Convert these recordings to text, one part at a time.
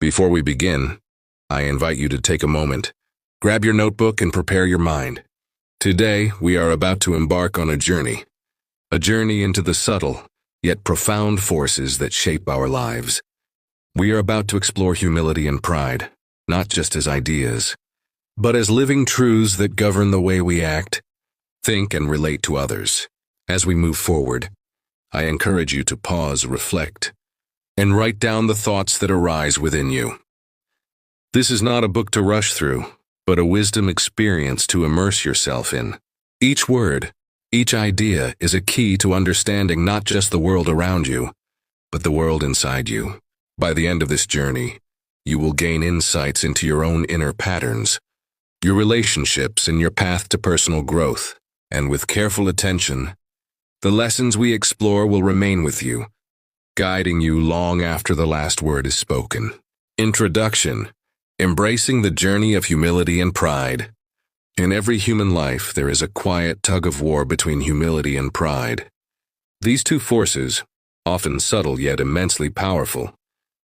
Before we begin, I invite you to take a moment, grab your notebook and prepare your mind. Today, we are about to embark on a journey into the subtle, yet profound forces that shape our lives. We are about to explore humility and pride, not just as ideas, but as living truths that govern the way we act, think, and relate to others. As we move forward, I encourage you to pause, reflect, and write down the thoughts that arise within you. This is not a book to rush through, but a wisdom experience to immerse yourself in. Each word, each idea is a key to understanding not just the world around you, but the world inside you. By the end of this journey, you will gain insights into your own inner patterns, your relationships, and your path to personal growth. And with careful attention, the lessons we explore will remain with you, guiding you long after the last word is spoken. Introduction: Embracing the journey of humility and pride. In every human life, there is a quiet tug-of-war between humility and pride. These two forces, often subtle yet immensely powerful,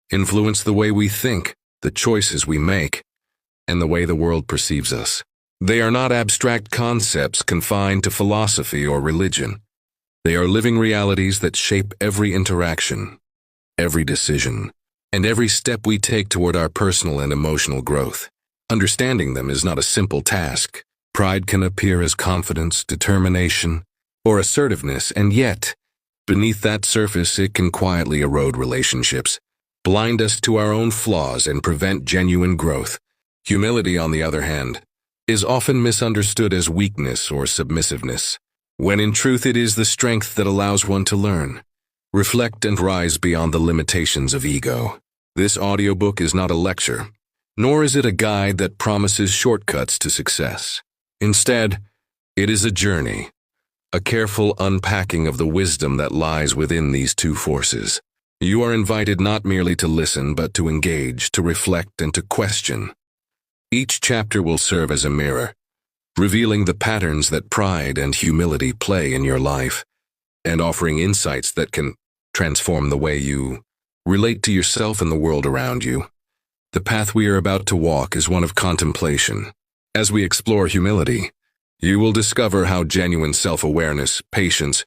influence the way we think, the choices we make, and the way the world perceives us. They are not abstract concepts confined to philosophy or religion. They are living realities that shape every interaction, every decision, and every step we take toward our personal and emotional growth. Understanding them is not a simple task. Pride can appear as confidence, determination, or assertiveness, and yet, beneath that surface, it can quietly erode relationships, blind us to our own flaws, and prevent genuine growth. Humility, on the other hand, is often misunderstood as weakness or submissiveness, when in truth it is the strength that allows one to learn, reflect, and rise beyond the limitations of ego. This audiobook is not a lecture, nor is it a guide that promises shortcuts to success. Instead, it is a journey, a careful unpacking of the wisdom that lies within these two forces. You are invited not merely to listen, but to engage, to reflect, and to question. Each chapter will serve as a mirror, revealing the patterns that pride and humility play in your life, and offering insights that can transform the way you relate to yourself and the world around you. The path we are about to walk is one of contemplation. As we explore humility, you will discover how genuine self-awareness, patience,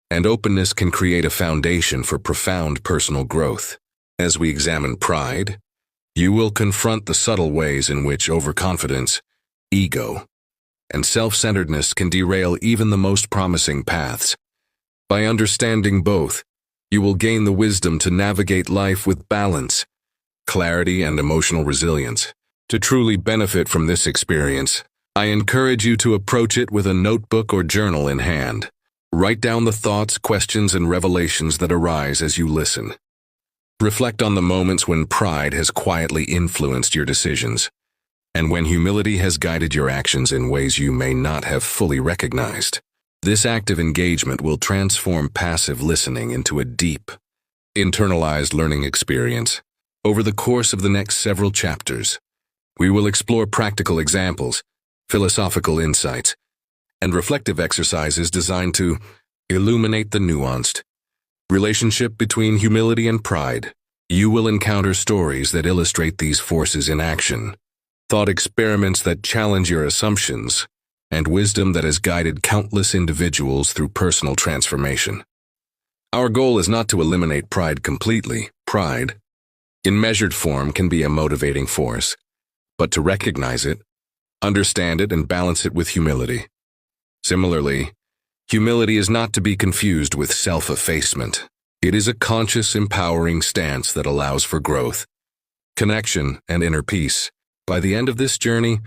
and openness can create a foundation for profound personal growth. As we examine pride, you will confront the subtle ways in which overconfidence, ego, and self-centeredness can derail even the most promising paths. By understanding both, you will gain the wisdom to navigate life with balance, clarity, and emotional resilience. To truly benefit from this experience, I encourage you to approach it with a notebook or journal in hand. Write down the thoughts, questions, and revelations that arise as you listen. Reflect on the moments when pride has quietly influenced your decisions, and when humility has guided your actions in ways you may not have fully recognized. This active engagement will transform passive listening into a deep, internalized learning experience. Over the course of the next several chapters, we will explore practical examples, philosophical insights, and reflective exercises designed to illuminate the nuanced relationship between humility and pride. You will encounter stories that illustrate these forces in action, thought experiments that challenge your assumptions, and wisdom that has guided countless individuals through personal transformation. Our goal is not to eliminate pride completely. Pride, in measured form, can be a motivating force, but to recognize it, understand it, and balance it with humility. Similarly, humility is not to be confused with self-effacement. It is a conscious, empowering stance that allows for growth, connection, and inner peace. By the end of this journey,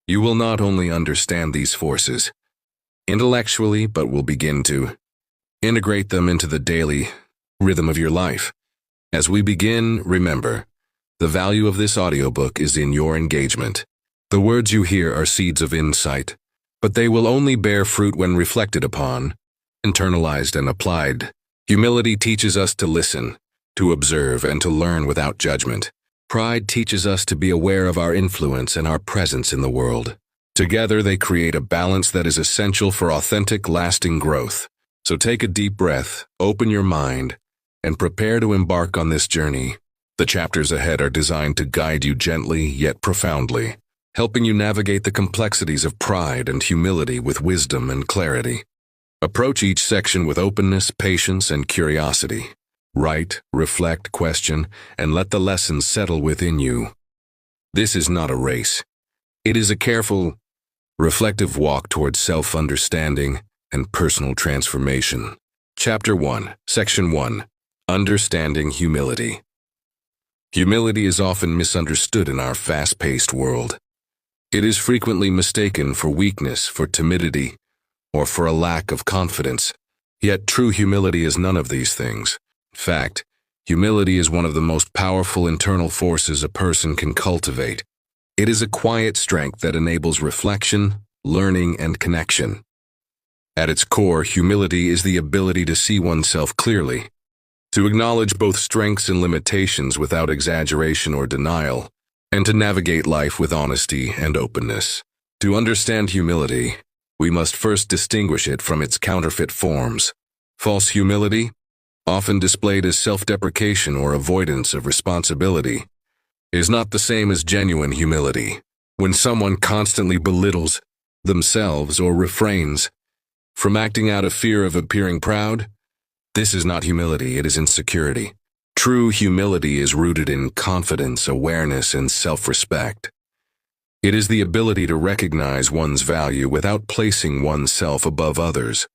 you will not only understand these forces intellectually, but will begin to integrate them into the daily rhythm of your life. As we begin, remember, the value of this audiobook is in your engagement. The words you hear are seeds of insight, but they will only bear fruit when reflected upon, internalized, and applied. Humility teaches us to listen, to observe, and to learn without judgment. Pride teaches us to be aware of our influence and our presence in the world. Together, they create a balance that is essential for authentic, lasting growth. So take a deep breath, open your mind, and prepare to embark on this journey. The chapters ahead are designed to guide you gently yet profoundly, helping you navigate the complexities of pride and humility with wisdom and clarity. Approach each section with openness, patience, and curiosity. Write, reflect, question, and let the lessons settle within you. This is not a race. It is a careful, reflective walk towards self-understanding and personal transformation. Chapter 1, Section 1, Understanding Humility. Humility is often misunderstood in our fast-paced world. It is frequently mistaken for weakness, for timidity, or for a lack of confidence. Yet true humility is none of these things. In fact, humility is one of the most powerful internal forces a person can cultivate. It is a quiet strength that enables reflection, learning, and connection. At its core, humility is the ability to see oneself clearly, to acknowledge both strengths and limitations without exaggeration or denial, and to navigate life with honesty and openness. To understand humility, we must first distinguish it from its counterfeit forms. False humility, often displayed as self-deprecation or avoidance of responsibility, is not the same as genuine humility. When someone constantly belittles themselves or refrains from acting out of fear of appearing proud, this is not humility, it is insecurity. True humility is rooted in confidence, awareness, and self-respect. It is the ability to recognize one's value without placing oneself above others,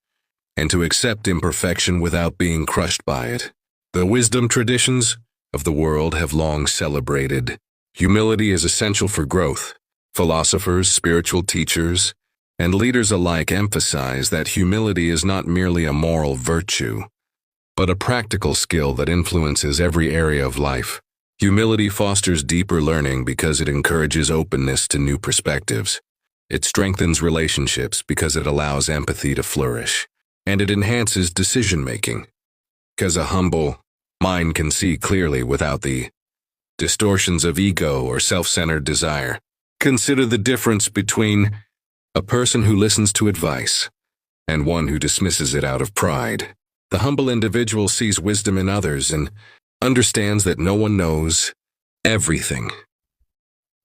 and to accept imperfection without being crushed by it. The wisdom traditions of the world have long celebrated humility is essential for growth. Philosophers, spiritual teachers, and leaders alike emphasize that humility is not merely a moral virtue, but a practical skill that influences every area of life. Humility fosters deeper learning because it encourages openness to new perspectives. It strengthens relationships because it allows empathy to flourish. And it enhances decision-making, because a humble mind can see clearly without the distortions of ego or self-centered desire. Consider the difference between a person who listens to advice and one who dismisses it out of pride. The humble individual sees wisdom in others and understands that no one knows everything.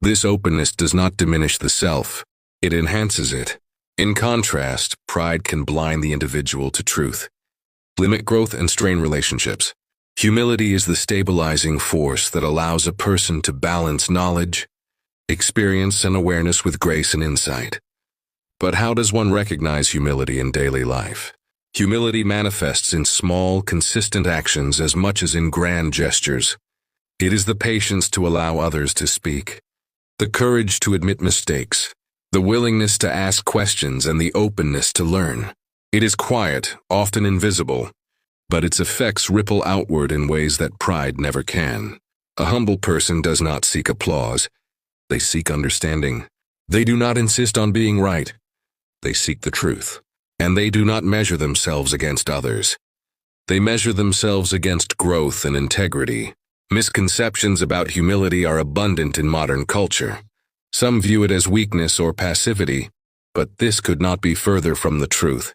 This openness does not diminish the self, it enhances it. In contrast, pride can blind the individual to truth, limit growth, and strain relationships. Humility is the stabilizing force that allows a person to balance knowledge, experience, and awareness with grace and insight. But how does one recognize humility in daily life? Humility manifests in small, consistent actions as much as in grand gestures. It is the patience to allow others to speak, the courage to admit mistakes, the willingness to ask questions, and the openness to learn. It is quiet, often invisible, but its effects ripple outward in ways that pride never can. A humble person does not seek applause. They seek understanding. They do not insist on being right. They seek the truth. And they do not measure themselves against others. They measure themselves against growth and integrity. Misconceptions about humility are abundant in modern culture. Some view it as weakness or passivity, but this could not be further from the truth.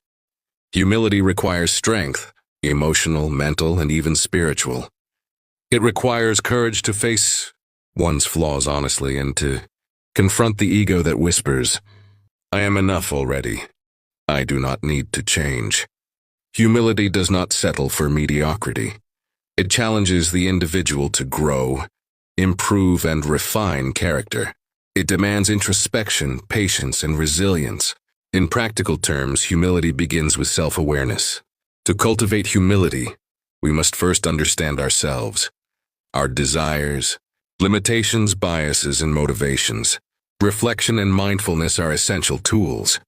Humility requires strength, emotional, mental, and even spiritual. It requires courage to face one's flaws honestly and to confront the ego that whispers, "I am enough already. I do not need to change." Humility does not settle for mediocrity. It challenges the individual to grow, improve, and refine character. It demands introspection, patience, and resilience. In practical terms, humility begins with self-awareness. To cultivate humility, we must first understand ourselves, our desires, limitations, biases, and motivations. Reflection and mindfulness are essential tools.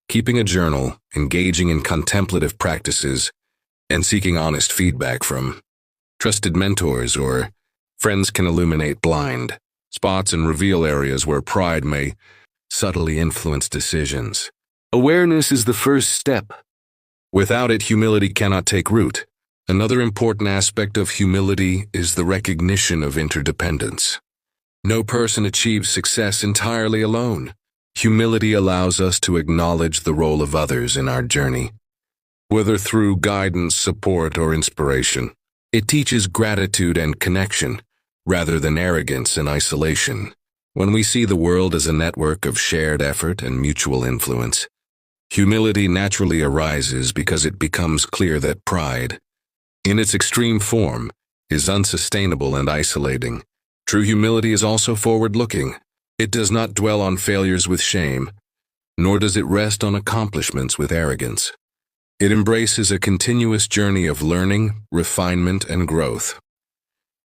Keeping a journal, engaging in contemplative practices, and seeking honest feedback from trusted mentors or friends can illuminate blind spots and reveal areas where pride may subtly influence decisions. Awareness is the first step. Without it, humility cannot take root. Another important aspect of humility is the recognition of interdependence. No person achieves success entirely alone. Humility allows us to acknowledge the role of others in our journey, whether through guidance, support, or inspiration. It teaches gratitude and connection, rather than arrogance and isolation. When we see the world as a network of shared effort and mutual influence, humility naturally arises because it becomes clear that pride, in its extreme form, is unsustainable and isolating. True humility is also forward-looking. It does not dwell on failures with shame, nor does it rest on accomplishments with arrogance. It embraces a continuous journey of learning, refinement, and growth.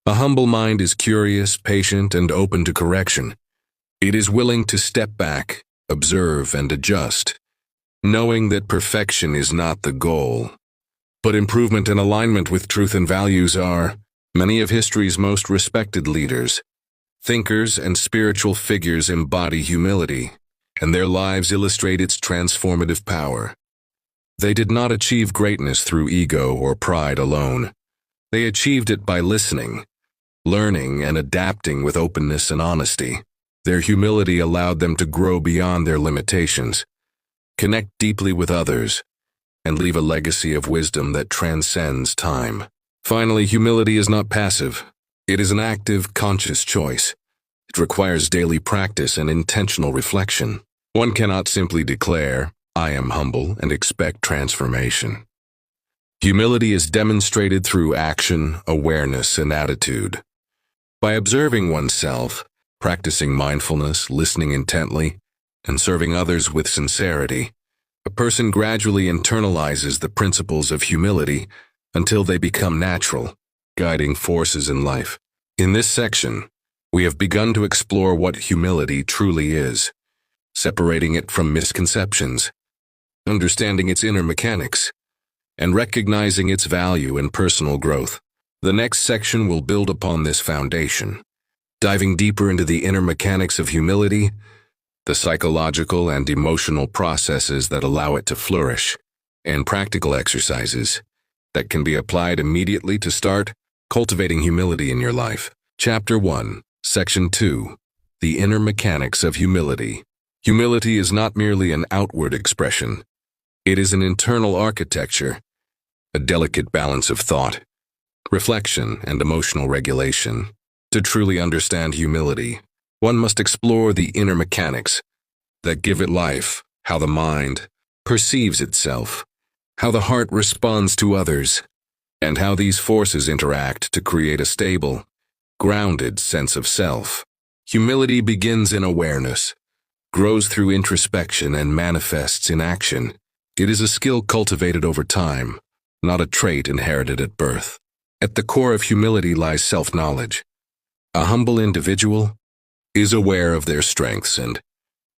A humble mind is curious, patient, and open to correction. It is willing to step back, observe, and adjust, knowing that perfection is not the goal, but improvement and alignment with truth and values are. Many of history's most respected leaders, thinkers, and spiritual figures embody humility, and their lives illustrate its transformative power. They did not achieve greatness through ego or pride alone. They achieved it by listening, learning, and adapting with openness and honesty. Their humility allowed them to grow beyond their limitations, connect deeply with others, and leave a legacy of wisdom that transcends time. Finally, humility is not passive. It is an active, conscious choice. It requires daily practice and intentional reflection. One cannot simply declare, "I am humble," and expect transformation. Humility is demonstrated through action, awareness, and attitude. By observing oneself, practicing mindfulness, listening intently, and serving others with sincerity, a person gradually internalizes the principles of humility until they become natural, guiding forces in life. In this section, we have begun to explore what humility truly is, separating it from misconceptions, understanding its inner mechanics, and recognizing its value in personal growth. The next section will build upon this foundation, diving deeper into the inner mechanics of humility, the psychological and emotional processes that allow it to flourish, and practical exercises that can be applied immediately to start cultivating humility in your life. Chapter 1, Section 2, The Inner Mechanics of Humility. Humility is not merely an outward expression. It is an internal architecture, a delicate balance of thought, reflection, and emotional regulation. To truly understand humility, one must explore the inner mechanics that give it life, how the mind perceives itself, how the heart responds to others, and how these forces interact to create a stable, grounded sense of self. Humility begins in awareness, grows through introspection, and manifests in action. It is a skill cultivated over time, not a trait inherited at birth. At the core of humility lies self-knowledge. A humble individual is aware of their strengths and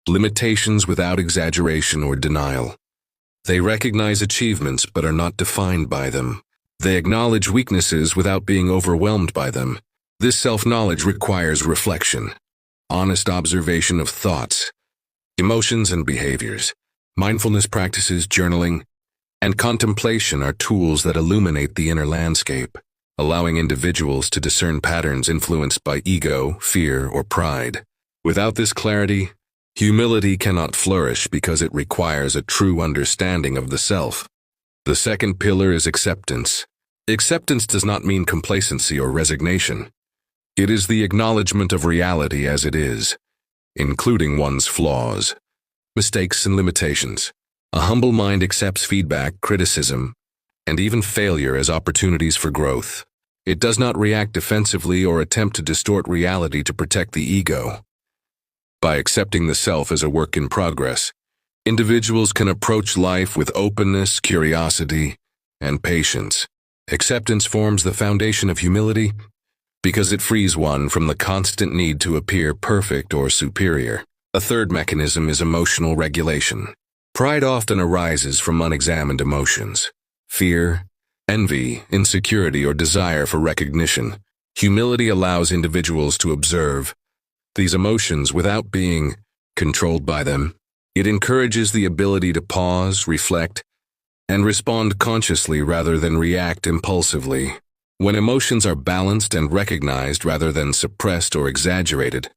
limitations without exaggeration or denial. They recognize achievements but are not defined by them. They acknowledge weaknesses without being overwhelmed by them. This self-knowledge requires reflection, honest observation of thoughts, emotions, and behaviors. Mindfulness practices, journaling, and contemplation are tools that illuminate the inner landscape, allowing individuals to discern patterns influenced by ego, fear, or pride. Without this clarity, humility cannot flourish because it requires a true understanding of the self. The second pillar is acceptance. Acceptance does not mean complacency or resignation. It is the acknowledgement of reality as it is, including one's flaws, mistakes, and limitations. A humble mind accepts feedback, criticism, and even failure as opportunities for growth. It does not react defensively or attempt to distort reality to protect the ego. By accepting the self as a work in progress, individuals can approach life with openness, curiosity, and patience. Acceptance forms the foundation of humility because it frees one from the constant need to appear perfect or superior. A third mechanism is emotional regulation. Pride often arises from unexamined emotions: fear, envy, insecurity, or desire for recognition. Humility allows individuals to observe these emotions without being controlled by them. It encourages the ability to pause, reflect, and respond consciously rather than react impulsively. When emotions are balanced and recognized rather than suppressed or exaggerated,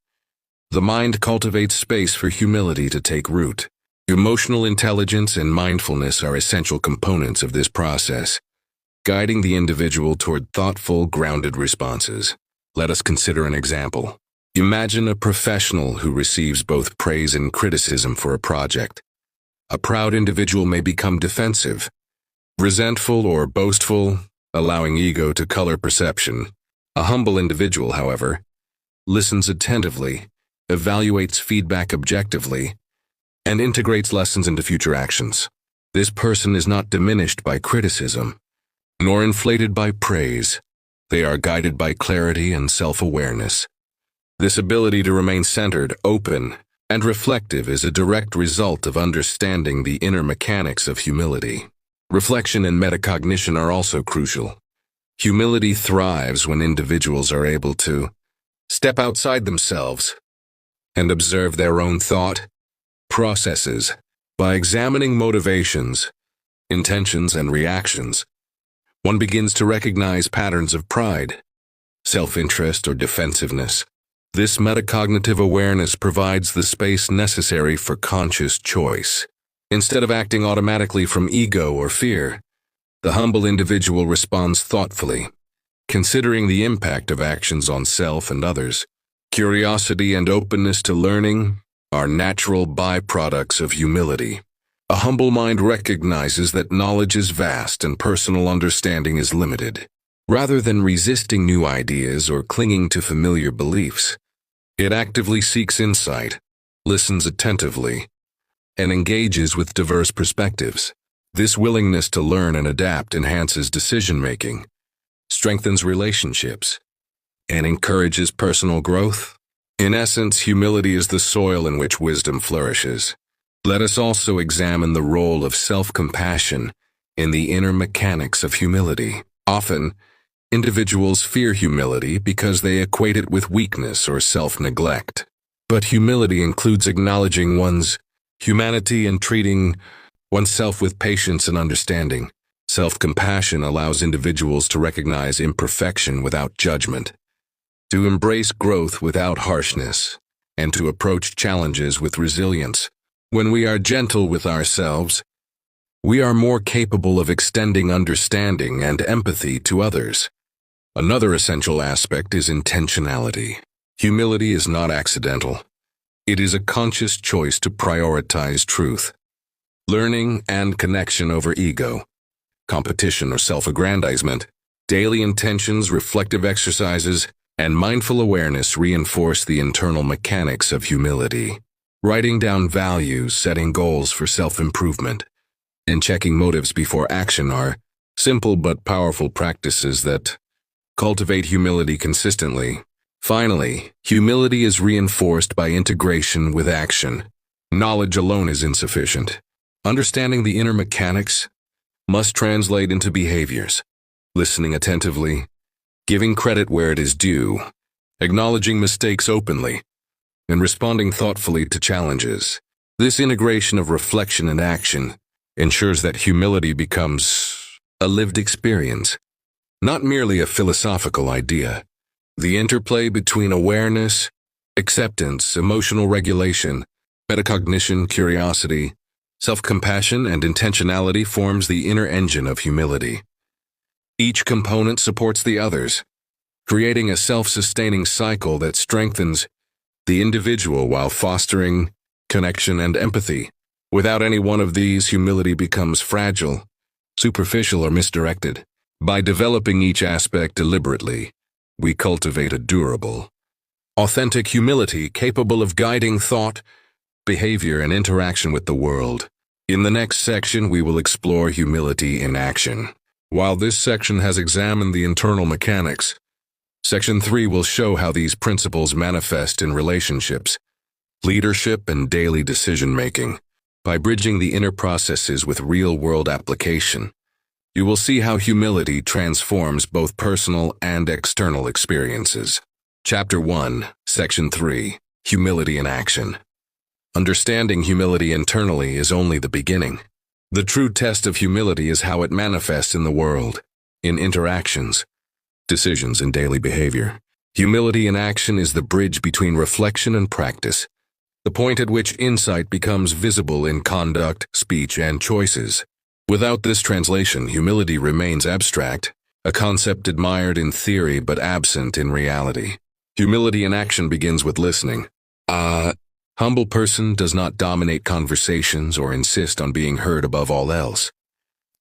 the mind cultivates space for humility to take root. Emotional intelligence and mindfulness are essential components of this process, guiding the individual toward thoughtful, grounded responses. Let us consider an example. Imagine a professional who receives both praise and criticism for a project. A proud individual may become defensive, resentful or boastful, allowing ego to color perception. A humble individual, however, listens attentively, evaluates feedback objectively, and integrates lessons into future actions. This person is not diminished by criticism, nor inflated by praise. They are guided by clarity and self-awareness. This ability to remain centered, open, and reflective is a direct result of understanding the inner mechanics of humility. Reflection and metacognition are also crucial. Humility thrives when individuals are able to step outside themselves and observe their own thought processes. By examining motivations, intentions, and reactions, one begins to recognize patterns of pride, self-interest, or defensiveness. This metacognitive awareness provides the space necessary for conscious choice. Instead of acting automatically from ego or fear, the humble individual responds thoughtfully, considering the impact of actions on self and others. Curiosity and openness to learning are natural byproducts of humility. A humble mind recognizes that knowledge is vast and personal understanding is limited. Rather than resisting new ideas or clinging to familiar beliefs, it actively seeks insight, listens attentively, and engages with diverse perspectives. This willingness to learn and adapt enhances decision-making, strengthens relationships, and encourages personal growth. In essence, humility is the soil in which wisdom flourishes. Let us also examine the role of self-compassion in the inner mechanics of humility. Often, individuals fear humility because they equate it with weakness or self-neglect. But humility includes acknowledging one's humanity and treating oneself with patience and understanding. Self-compassion allows individuals to recognize imperfection without judgment, to embrace growth without harshness, and to approach challenges with resilience. When we are gentle with ourselves, we are more capable of extending understanding and empathy to others. Another essential aspect is intentionality. Humility is not accidental. It is a conscious choice to prioritize truth, learning, and connection over ego, competition, or self-aggrandizement. Daily intentions, reflective exercises, and mindful awareness reinforce the internal mechanics of humility. Writing down values, setting goals for self-improvement, and checking motives before action are simple but powerful practices that cultivate humility consistently. Finally, humility is reinforced by integration with action. Knowledge alone is insufficient. Understanding the inner mechanics must translate into behaviors. Listening attentively, giving credit where it is due, acknowledging mistakes openly, and responding thoughtfully to challenges. This integration of reflection and action ensures that humility becomes a lived experience, not merely a philosophical idea. The interplay between awareness, acceptance, emotional regulation, metacognition, curiosity, self-compassion, and intentionality forms the inner engine of humility. Each component supports the others, creating a self-sustaining cycle that strengthens the individual while fostering connection and empathy. Without any one of these, humility becomes fragile, superficial, or misdirected. By developing each aspect deliberately, we cultivate a durable, authentic humility capable of guiding thought, behavior, and interaction with the world. In the next section, we will explore humility in action. While this section has examined the internal mechanics, Section 3 will show how these principles manifest in relationships, leadership, and daily decision-making. By bridging the inner processes with real-world application, you will see how humility transforms both personal and external experiences. Chapter 1, Section 3, Humility in Action. Understanding humility internally is only the beginning. The true test of humility is how it manifests in the world, in interactions, decisions, and daily behavior. Humility in action is the bridge between reflection and practice, the point at which insight becomes visible in conduct, speech, and choices. Without this translation, humility remains abstract, a concept admired in theory but absent in reality. Humility in action begins with listening. A humble person does not dominate conversations or insist on being heard above all else.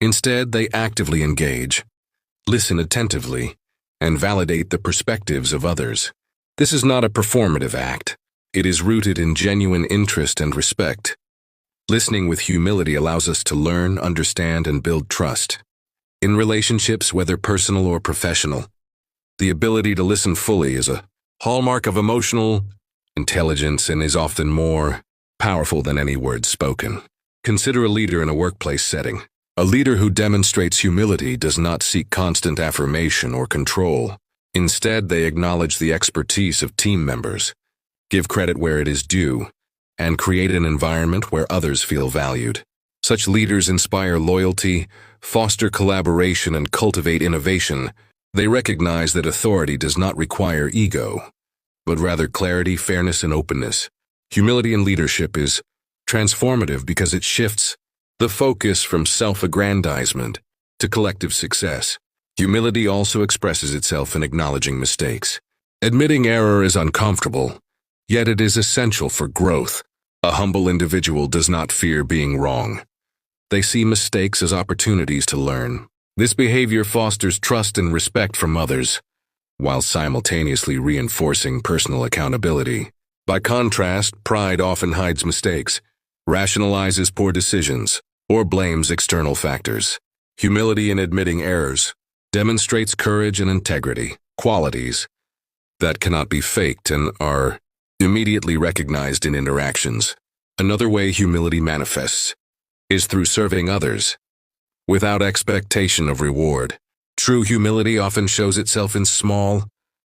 Instead, they actively engage, listen attentively, and validate the perspectives of others. This is not a performative act. It is rooted in genuine interest and respect. Listening with humility allows us to learn, understand, and build trust. In relationships, whether personal or professional, the ability to listen fully is a hallmark of emotional intelligence and is often more powerful than any words spoken. Consider a leader in a workplace setting. A leader who demonstrates humility does not seek constant affirmation or control. Instead, they acknowledge the expertise of team members, give credit where it is due, and create an environment where others feel valued. Such leaders inspire loyalty, foster collaboration, and cultivate innovation. They recognize that authority does not require ego, but rather clarity, fairness, and openness. Humility in leadership is transformative because it shifts the focus from self-aggrandizement to collective success. Humility also expresses itself in acknowledging mistakes. Admitting error is uncomfortable, yet it is essential for growth. A humble individual does not fear being wrong. They see mistakes as opportunities to learn. This behavior fosters trust and respect from others, while simultaneously reinforcing personal accountability. By contrast, pride often hides mistakes, rationalizes poor decisions, or blames external factors. Humility in admitting errors demonstrates courage and integrity, qualities that cannot be faked and are immediately recognized in interactions. Another way humility manifests is through serving others without expectation of reward. True humility often shows itself in small,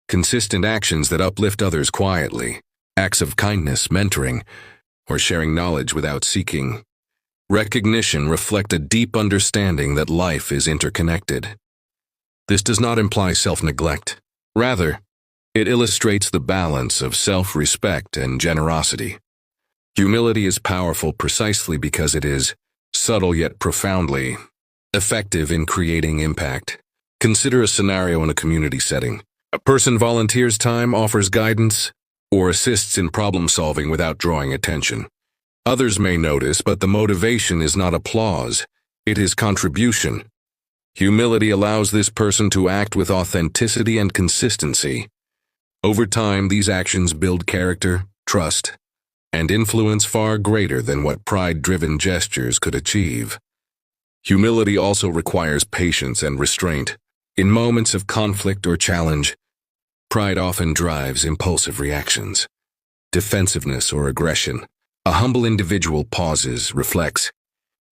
consistent actions that uplift others quietly. Acts of kindness, mentoring, or sharing knowledge without seeking recognition reflect a deep understanding that life is interconnected. This does not imply self-neglect. Rather, it illustrates the balance of self-respect and generosity. Humility is powerful precisely because it is subtle yet profoundly effective in creating impact. Consider a scenario in a community setting. A person volunteers time, offers guidance, or assists in problem-solving without drawing attention. Others may notice, but the motivation is not applause, it is contribution. Humility allows this person to act with authenticity and consistency. Over time, these actions build character, trust, and influence far greater than what pride-driven gestures could achieve. Humility also requires patience and restraint. In moments of conflict or challenge, pride often drives impulsive reactions, defensiveness or aggression. A humble individual pauses, reflects,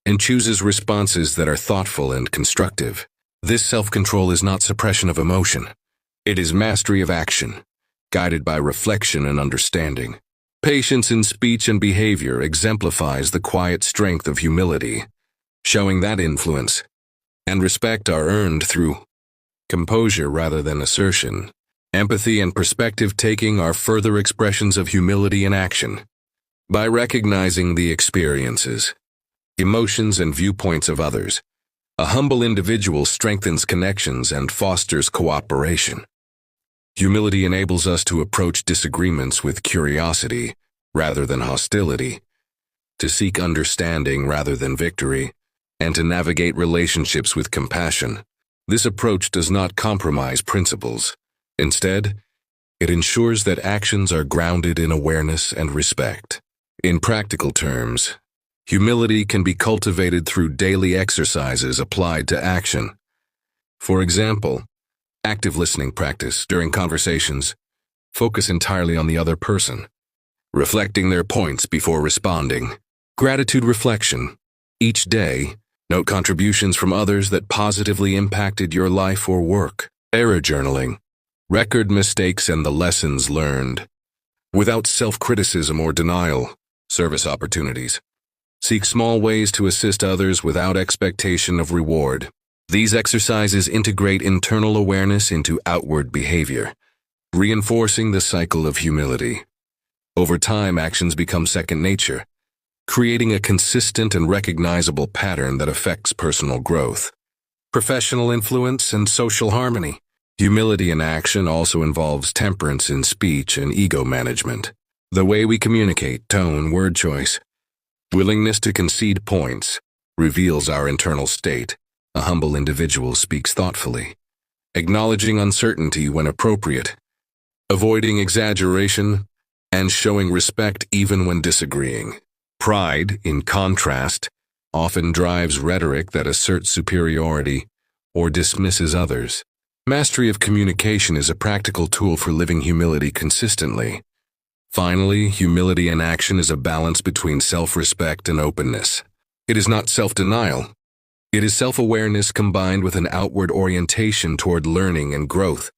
and chooses responses that are thoughtful and constructive. This self-control is not suppression of emotion. It is mastery of action, guided by reflection and understanding. Patience in speech and behavior exemplifies the quiet strength of humility, showing that influence and respect are earned through composure rather than assertion. Empathy and perspective-taking are further expressions of humility in action. By recognizing the experiences, emotions, and viewpoints of others, a humble individual strengthens connections and fosters cooperation. Humility enables us to approach disagreements with curiosity rather than hostility, to seek understanding rather than victory, and to navigate relationships with compassion. This approach does not compromise principles. Instead, it ensures that actions are grounded in awareness and respect. In practical terms, humility can be cultivated through daily exercises applied to action. For example, active listening practice during conversations. Focus entirely on the other person, reflecting their points before responding. Gratitude reflection. Each day, note contributions from others that positively impacted your life or work. Error journaling. Record mistakes and the lessons learned. Without self-criticism or denial. Service opportunities. Seek small ways to assist others without expectation of reward. These exercises integrate internal awareness into outward behavior, reinforcing the cycle of humility. Over time, actions become second nature, creating a consistent and recognizable pattern that affects personal growth. professional influence, and social harmony. Humility in action also involves temperance in speech and ego management. The way we communicate, tone, word choice, willingness to concede points reveals our internal state. A humble individual speaks thoughtfully, acknowledging uncertainty when appropriate, avoiding exaggeration, and showing respect even when disagreeing. Pride, in contrast, often drives rhetoric that asserts superiority or dismisses others. Mastery of communication is a practical tool for living humility consistently. Finally, humility in action is a balance between self-respect and openness. It is not self-denial. It is self-awareness combined with an outward orientation toward learning and growth.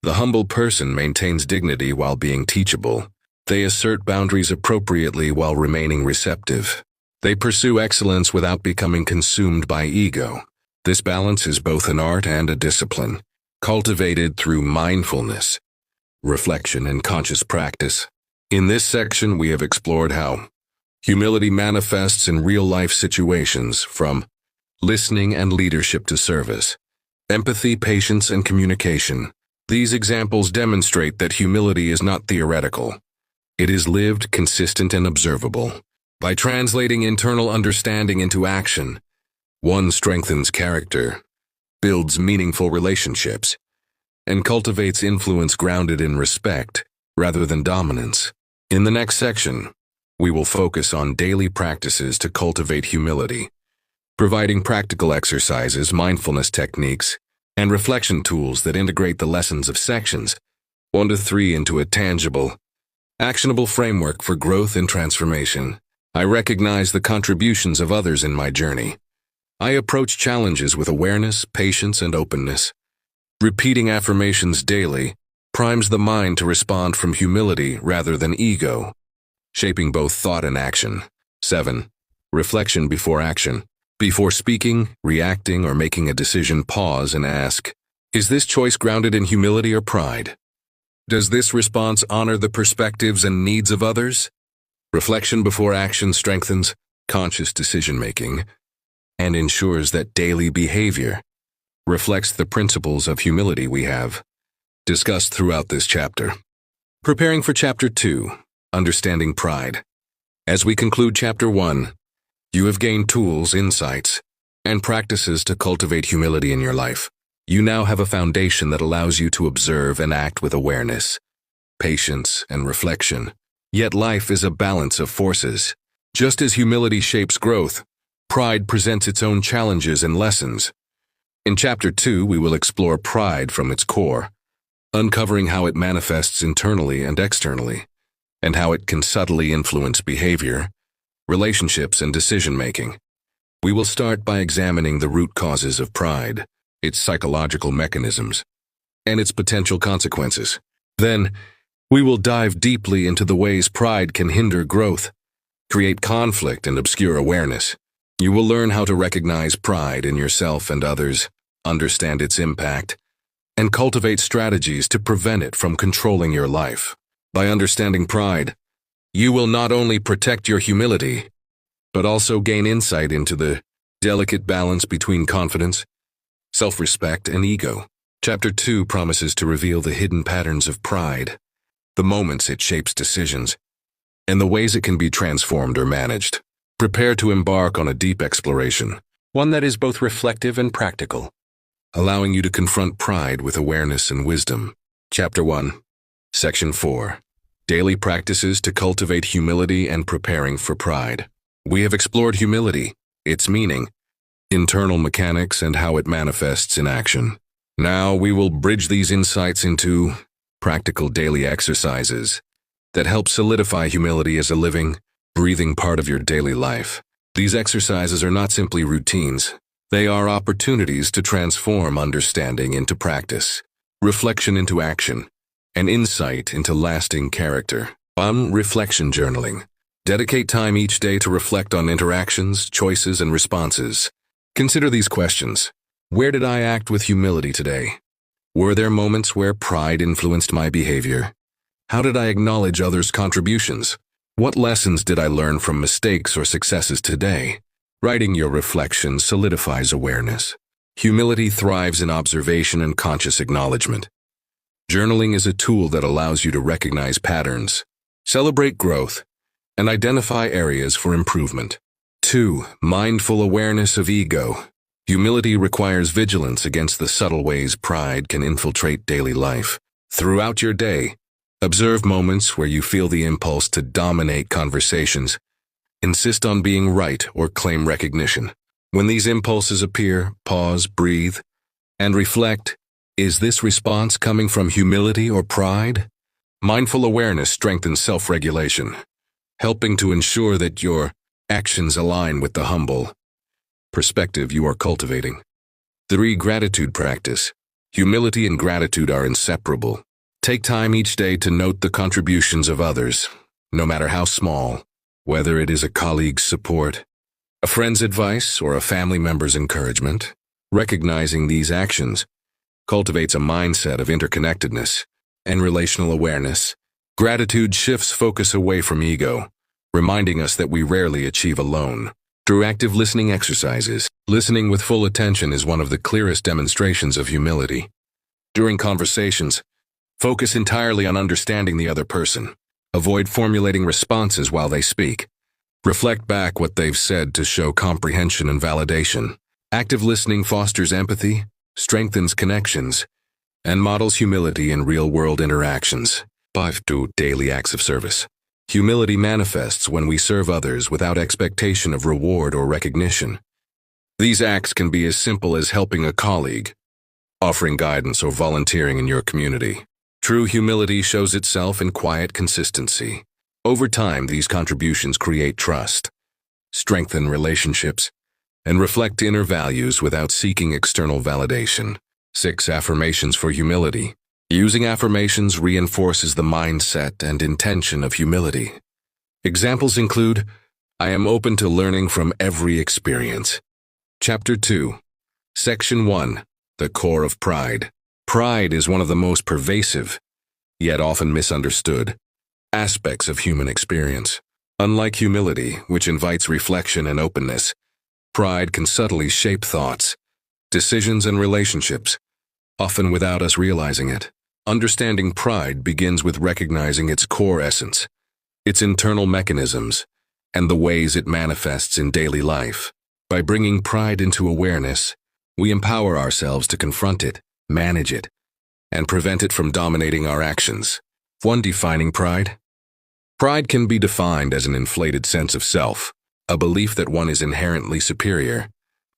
The humble person maintains dignity while being teachable. They assert boundaries appropriately while remaining receptive. They pursue excellence without becoming consumed by ego. This balance is both an art and a discipline, cultivated through mindfulness, reflection, and conscious practice. In this section, we have explored how humility manifests in real-life situations, from listening and leadership to service, empathy, patience, and communication. These examples demonstrate that humility is not theoretical. It is lived, consistent, and observable. By translating internal understanding into action, one strengthens character, builds meaningful relationships, and cultivates influence grounded in respect rather than dominance. In the next section, we will focus on daily practices to cultivate humility, providing practical exercises, mindfulness techniques, and reflection tools that integrate the lessons of sections 1 to 3 into a tangible, actionable framework for growth and transformation. I recognize the contributions of others in my journey. I approach challenges with awareness, patience, and openness. Repeating affirmations daily primes the mind to respond from humility rather than ego, shaping both thought and action. 7. Reflection before action. Before speaking, reacting, or making a decision, pause and ask, is this choice grounded in humility or pride? Does this response honor the perspectives and needs of others? Reflection before action strengthens conscious decision-making and ensures that daily behavior reflects the principles of humility we have discussed throughout this chapter. Preparing for Chapter 2, Understanding Pride. As we conclude Chapter 1, you have gained tools, insights, and practices to cultivate humility in your life. You now have a foundation that allows you to observe and act with awareness, patience, and reflection. Yet life is a balance of forces. Just as humility shapes growth, pride presents its own challenges and lessons. In Chapter 2, we will explore pride from its core, uncovering how it manifests internally and externally, and how it can subtly influence behavior, relationships, and decision-making. We will start by examining the root causes of pride, its psychological mechanisms, and its potential consequences. Then, we will dive deeply into the ways pride can hinder growth, create conflict, and obscure awareness. You will learn how to recognize pride in yourself and others, understand its impact, and cultivate strategies to prevent it from controlling your life. By understanding pride, you will not only protect your humility, but also gain insight into the delicate balance between confidence, self-respect, and ego. Chapter 2 promises to reveal the hidden patterns of pride, the moments it shapes decisions, and the ways it can be transformed or managed. Prepare to embark on a deep exploration, one that is both reflective and practical, allowing you to confront pride with awareness and wisdom. Chapter 1, Section 4. Daily Practices to Cultivate Humility and Preparing for Pride. We have explored humility, its meaning, internal mechanics, and how it manifests in action. Now we will bridge these insights into practical daily exercises that help solidify humility as a living, breathing part of your daily life. These exercises are not simply routines. They are opportunities to transform understanding into practice, reflection into action, and insight into lasting character. 1. Reflection journaling. Dedicate time each day to reflect on interactions, choices, and responses. Consider these questions. Where did I act with humility today? Were there moments where pride influenced my behavior? How did I acknowledge others' contributions? What lessons did I learn from mistakes or successes today? Writing your reflections solidifies awareness, Humility thrives in observation and conscious acknowledgement. Journaling is a tool that allows you to recognize patterns, celebrate growth, and identify areas for improvement. 2. Mindful awareness of ego. Humility requires vigilance against the subtle ways pride can infiltrate daily life. Throughout your day, observe moments where you feel the impulse to dominate conversations, insist on being right, or claim recognition. When these impulses appear, pause, breathe, and reflect. Is this response coming from humility or pride? Mindful awareness strengthens self-regulation, helping to ensure that your actions align with the humble perspective you are cultivating. 3. Gratitude practice. Humility and gratitude are inseparable. Take time each day to note the contributions of others, no matter how small, whether it is a colleague's support, a friend's advice, or a family member's encouragement. Recognizing these actions cultivates a mindset of interconnectedness and relational awareness. Gratitude shifts focus away from ego, reminding us that we rarely achieve alone. Through active listening exercises, listening with full attention is one of the clearest demonstrations of humility. During conversations, focus entirely on understanding the other person. Avoid formulating responses while they speak. Reflect back what they've said to show comprehension and validation. Active listening fosters empathy, strengthens connections, and models humility in real-world interactions. 5. Do daily acts of service. Humility manifests when we serve others without expectation of reward or recognition. These acts can be as simple as helping a colleague, offering guidance, or volunteering in your community. True humility shows itself in quiet consistency. Over time, these contributions create trust, strengthen relationships, and reflect inner values without seeking external validation. 6. Affirmations for humility. Using affirmations reinforces the mindset and intention of humility. Examples include, I am open to learning from every experience. Chapter 2. Section 1. The core of pride. Pride is one of the most pervasive, yet often misunderstood, aspects of human experience. Unlike humility, which invites reflection and openness, pride can subtly shape thoughts, decisions, and relationships, often without us realizing it. Understanding pride begins with recognizing its core essence, its internal mechanisms, and the ways it manifests in daily life. By bringing pride into awareness, we empower ourselves to confront it, manage it, and prevent it from dominating our actions. 1. Defining pride. Pride can be defined as an inflated sense of self, a belief that one is inherently superior,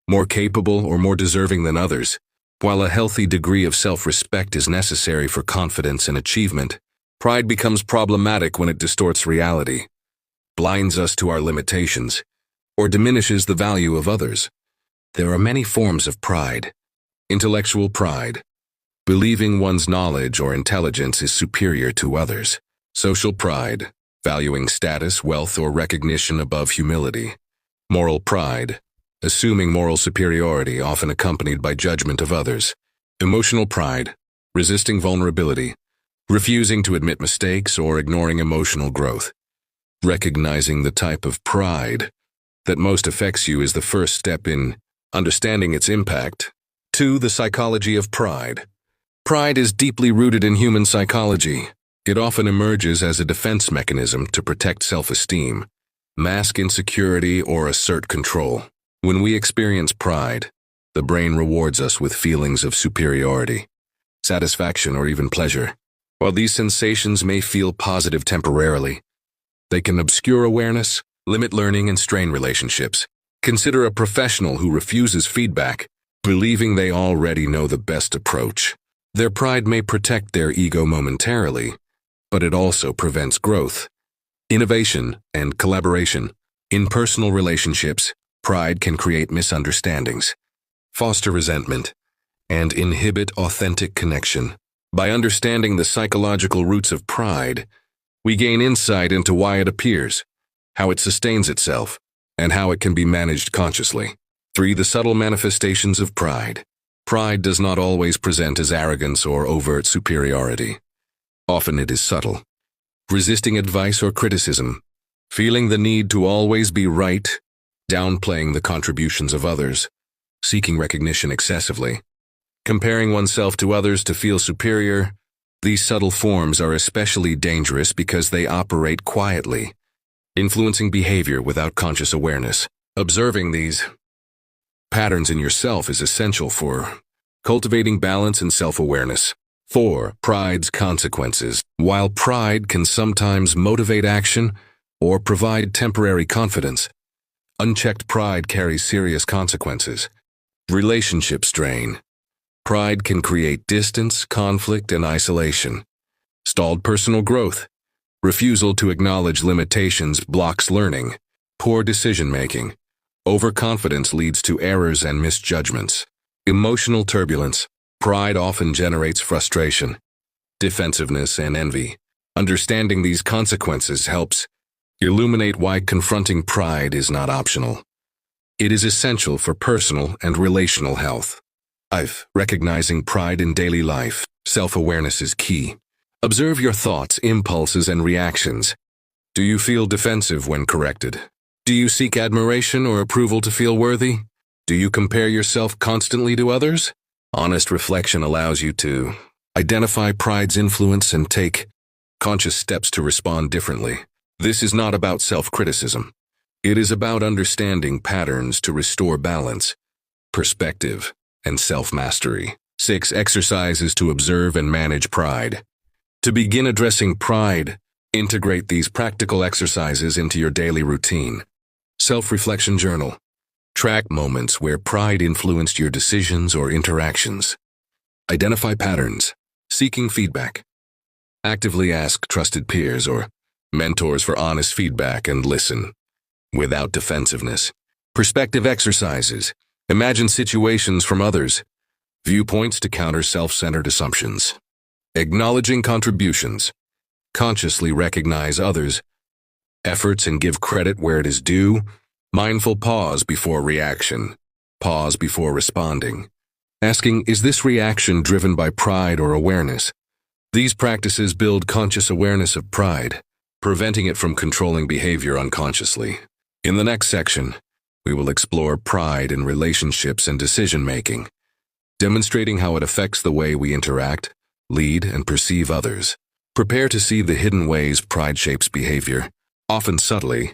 more capable, or more deserving than others. While a healthy degree of self-respect is necessary for confidence and achievement, pride becomes problematic when it distorts reality, blinds us to our limitations, or diminishes the value of others. There are many forms of pride. Intellectual pride, believing one's knowledge or intelligence is superior to others. Social pride, valuing status, wealth, or recognition above humility. Moral pride, assuming moral superiority, often accompanied by judgment of others. Emotional pride, resisting vulnerability, refusing to admit mistakes, or ignoring emotional growth. Recognizing the type of pride that most affects you is the first step in understanding its impact. 2. The psychology of pride. Pride is deeply rooted in human psychology. It often emerges as a defense mechanism to protect self-esteem, mask insecurity, or assert control. When we experience pride, the brain rewards us with feelings of superiority, satisfaction, or even pleasure. While these sensations may feel positive temporarily, they can obscure awareness, limit learning, and strain relationships. Consider a professional who refuses feedback, believing they already know the best approach. Their pride may protect their ego momentarily, but it also prevents growth, innovation, and collaboration. In personal relationships, pride can create misunderstandings, foster resentment, and inhibit authentic connection. By understanding the psychological roots of pride, we gain insight into why it appears, how it sustains itself, and how it can be managed consciously. 3. The subtle manifestations of pride. Pride does not always present as arrogance or overt superiority. Often it is subtle, resisting advice or criticism, feeling the need to always be right, downplaying the contributions of others, seeking recognition excessively, comparing oneself to others to feel superior. These subtle forms are especially dangerous because they operate quietly, influencing behavior without conscious awareness. Observing these patterns in yourself is essential for cultivating balance and self-awareness. 4. Pride's consequences. While pride can sometimes motivate action or provide temporary confidence, unchecked pride carries serious consequences. Relationship strain. Pride can create distance, conflict, and isolation. Stalled personal growth. Refusal to acknowledge limitations blocks learning. Poor decision-making. Overconfidence leads to errors and misjudgments. Emotional turbulence. Pride often generates frustration, defensiveness, and envy. Understanding these consequences helps illuminate why confronting pride is not optional. It is essential for personal and relational health. 5. Recognizing pride in daily life. Self-awareness is key. Observe your thoughts, impulses, and reactions. Do you feel defensive when corrected? Do you seek admiration or approval to feel worthy? Do you compare yourself constantly to others? Honest reflection allows you to identify pride's influence and take conscious steps to respond differently. This is not about self-criticism. It is about understanding patterns to restore balance, perspective, and self-mastery. 6. Exercises to observe and manage pride. To begin addressing pride, integrate these practical exercises into your daily routine. Self-reflection journal. Track moments where pride influenced your decisions or interactions. Identify patterns. Seeking feedback. Actively ask trusted peers or mentors for honest feedback and listen without defensiveness. Perspective exercises. Imagine situations from others. Viewpoints to counter self-centered assumptions. Acknowledging contributions. Consciously recognize others' efforts and give credit where it is due. Mindful pause before reaction. Pause before responding. Asking, is this reaction driven by pride or awareness? These practices build conscious awareness of pride, preventing it from controlling behavior unconsciously. In the next section, we will explore pride in relationships and decision-making, demonstrating how it affects the way we interact, lead, and perceive others. Prepare to see the hidden ways pride shapes behavior, often subtly,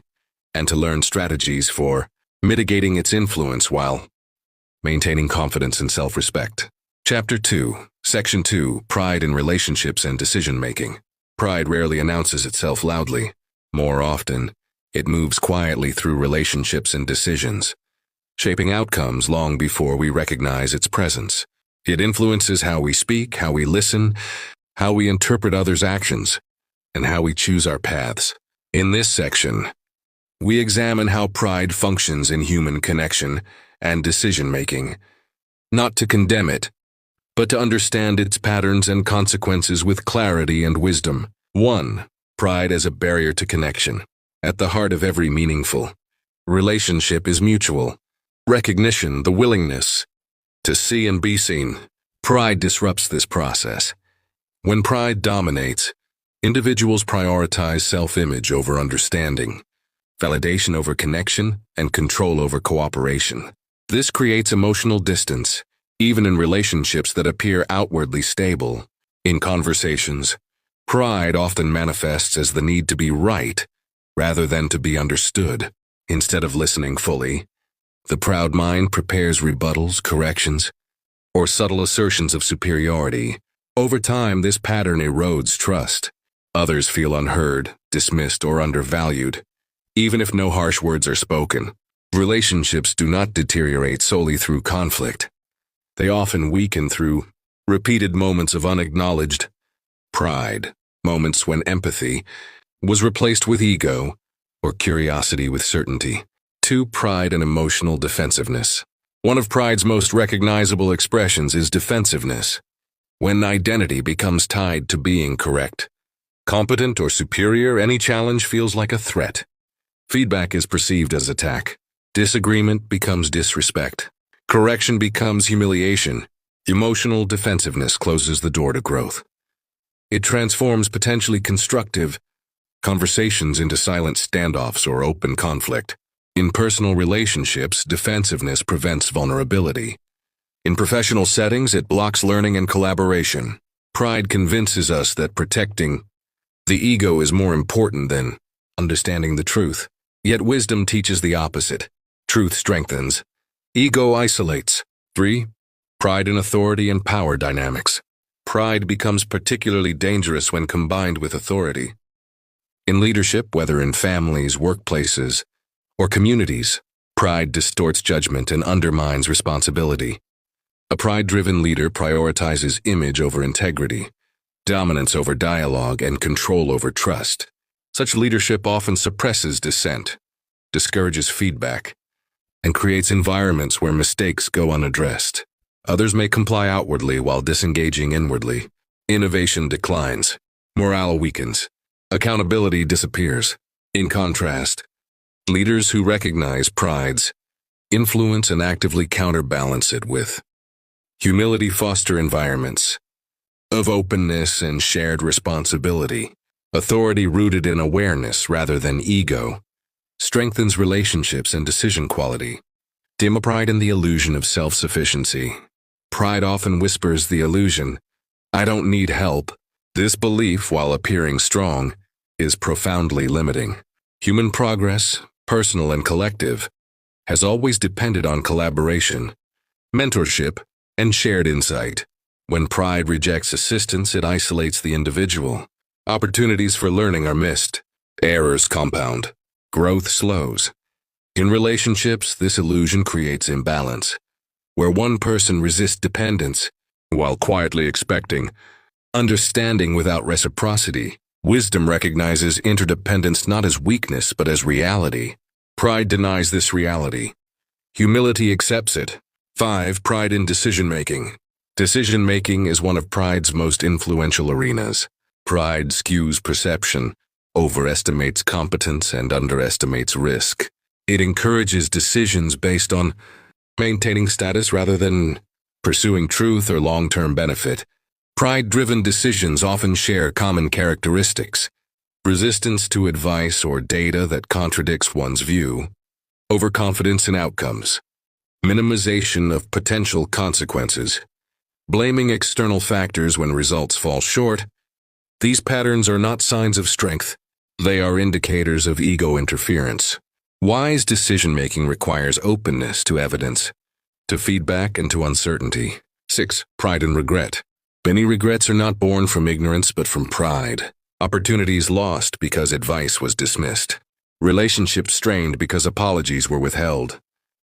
and to learn strategies for mitigating its influence while maintaining confidence and self-respect. Chapter 2, Section 2, Pride in Relationships and Decision-Making. Pride rarely announces itself loudly. More often, it moves quietly through relationships and decisions, shaping outcomes long before we recognize its presence. It influences how we speak, how we listen, how we interpret others' actions, and how we choose our paths. In this section, we examine how pride functions in human connection and decision-making, not to condemn it, but to understand its patterns and consequences with clarity and wisdom. 1. Pride as a barrier to connection. At the heart of every meaningful relationship is mutual recognition, the willingness to see and be seen. Pride disrupts this process. When pride dominates, individuals prioritize self-image over understanding, validation over connection, and control over cooperation. This creates emotional distance, even in relationships that appear outwardly stable. In conversations, pride often manifests as the need to be right rather than to be understood. Instead of listening fully, the proud mind prepares rebuttals, corrections, or subtle assertions of superiority. Over time, this pattern erodes trust. Others feel unheard, dismissed, or undervalued, even if no harsh words are spoken. Relationships do not deteriorate solely through conflict. They often weaken through repeated moments of unacknowledged pride, moments when empathy was replaced with ego or curiosity with certainty. 2. Pride and emotional defensiveness. One of pride's most recognizable expressions is defensiveness. When identity becomes tied to being correct, competent, or superior, any challenge feels like a threat. Feedback is perceived as attack. Disagreement becomes disrespect. Correction becomes humiliation. Emotional defensiveness closes the door to growth. It transforms potentially constructive conversations into silent standoffs or open conflict. In personal relationships, defensiveness prevents vulnerability. In professional settings, it blocks learning and collaboration. Pride convinces us that protecting the ego is more important than understanding the truth. Yet wisdom teaches the opposite. Truth strengthens. Ego isolates. 3. Pride in authority and power dynamics. Pride becomes particularly dangerous when combined with authority. In leadership, whether in families, workplaces, or communities, pride distorts judgment and undermines responsibility. A pride-driven leader prioritizes image over integrity, dominance over dialogue, and control over trust. Such leadership often suppresses dissent, discourages feedback, and creates environments where mistakes go unaddressed. Others may comply outwardly while disengaging inwardly. Innovation declines. Morale weakens. Accountability disappears. In contrast, leaders who recognize pride's influence and actively counterbalance it with humility foster environments of openness and shared responsibility. Authority rooted in awareness rather than ego strengthens relationships and decision quality. Dim pride in the illusion of self-sufficiency. Pride often whispers the illusion, "I don't need help." This belief, while appearing strong, is profoundly limiting. Human progress, personal and collective, has always depended on collaboration, mentorship, and shared insight. When pride rejects assistance, it isolates the individual. Opportunities for learning are missed. Errors compound. Growth slows. In relationships, this illusion creates imbalance, where one person resists dependence while quietly expecting understanding without reciprocity. Wisdom recognizes interdependence not as weakness but as reality. Pride denies this reality. Humility accepts it. 5. Pride in decision-making. Decision-making is one of pride's most influential arenas. Pride skews perception, overestimates competence, and underestimates risk. It encourages decisions based on maintaining status rather than pursuing truth or long-term benefit. Pride-driven decisions often share common characteristics: resistance to advice or data that contradicts one's view, overconfidence in outcomes, minimization of potential consequences, blaming external factors when results fall short. These patterns are not signs of strength. They are indicators of ego interference. Wise decision-making requires openness to evidence, to feedback, and to uncertainty. 6. Pride and regret. Many regrets are not born from ignorance but from pride. Opportunities lost because advice was dismissed. Relationships strained because apologies were withheld.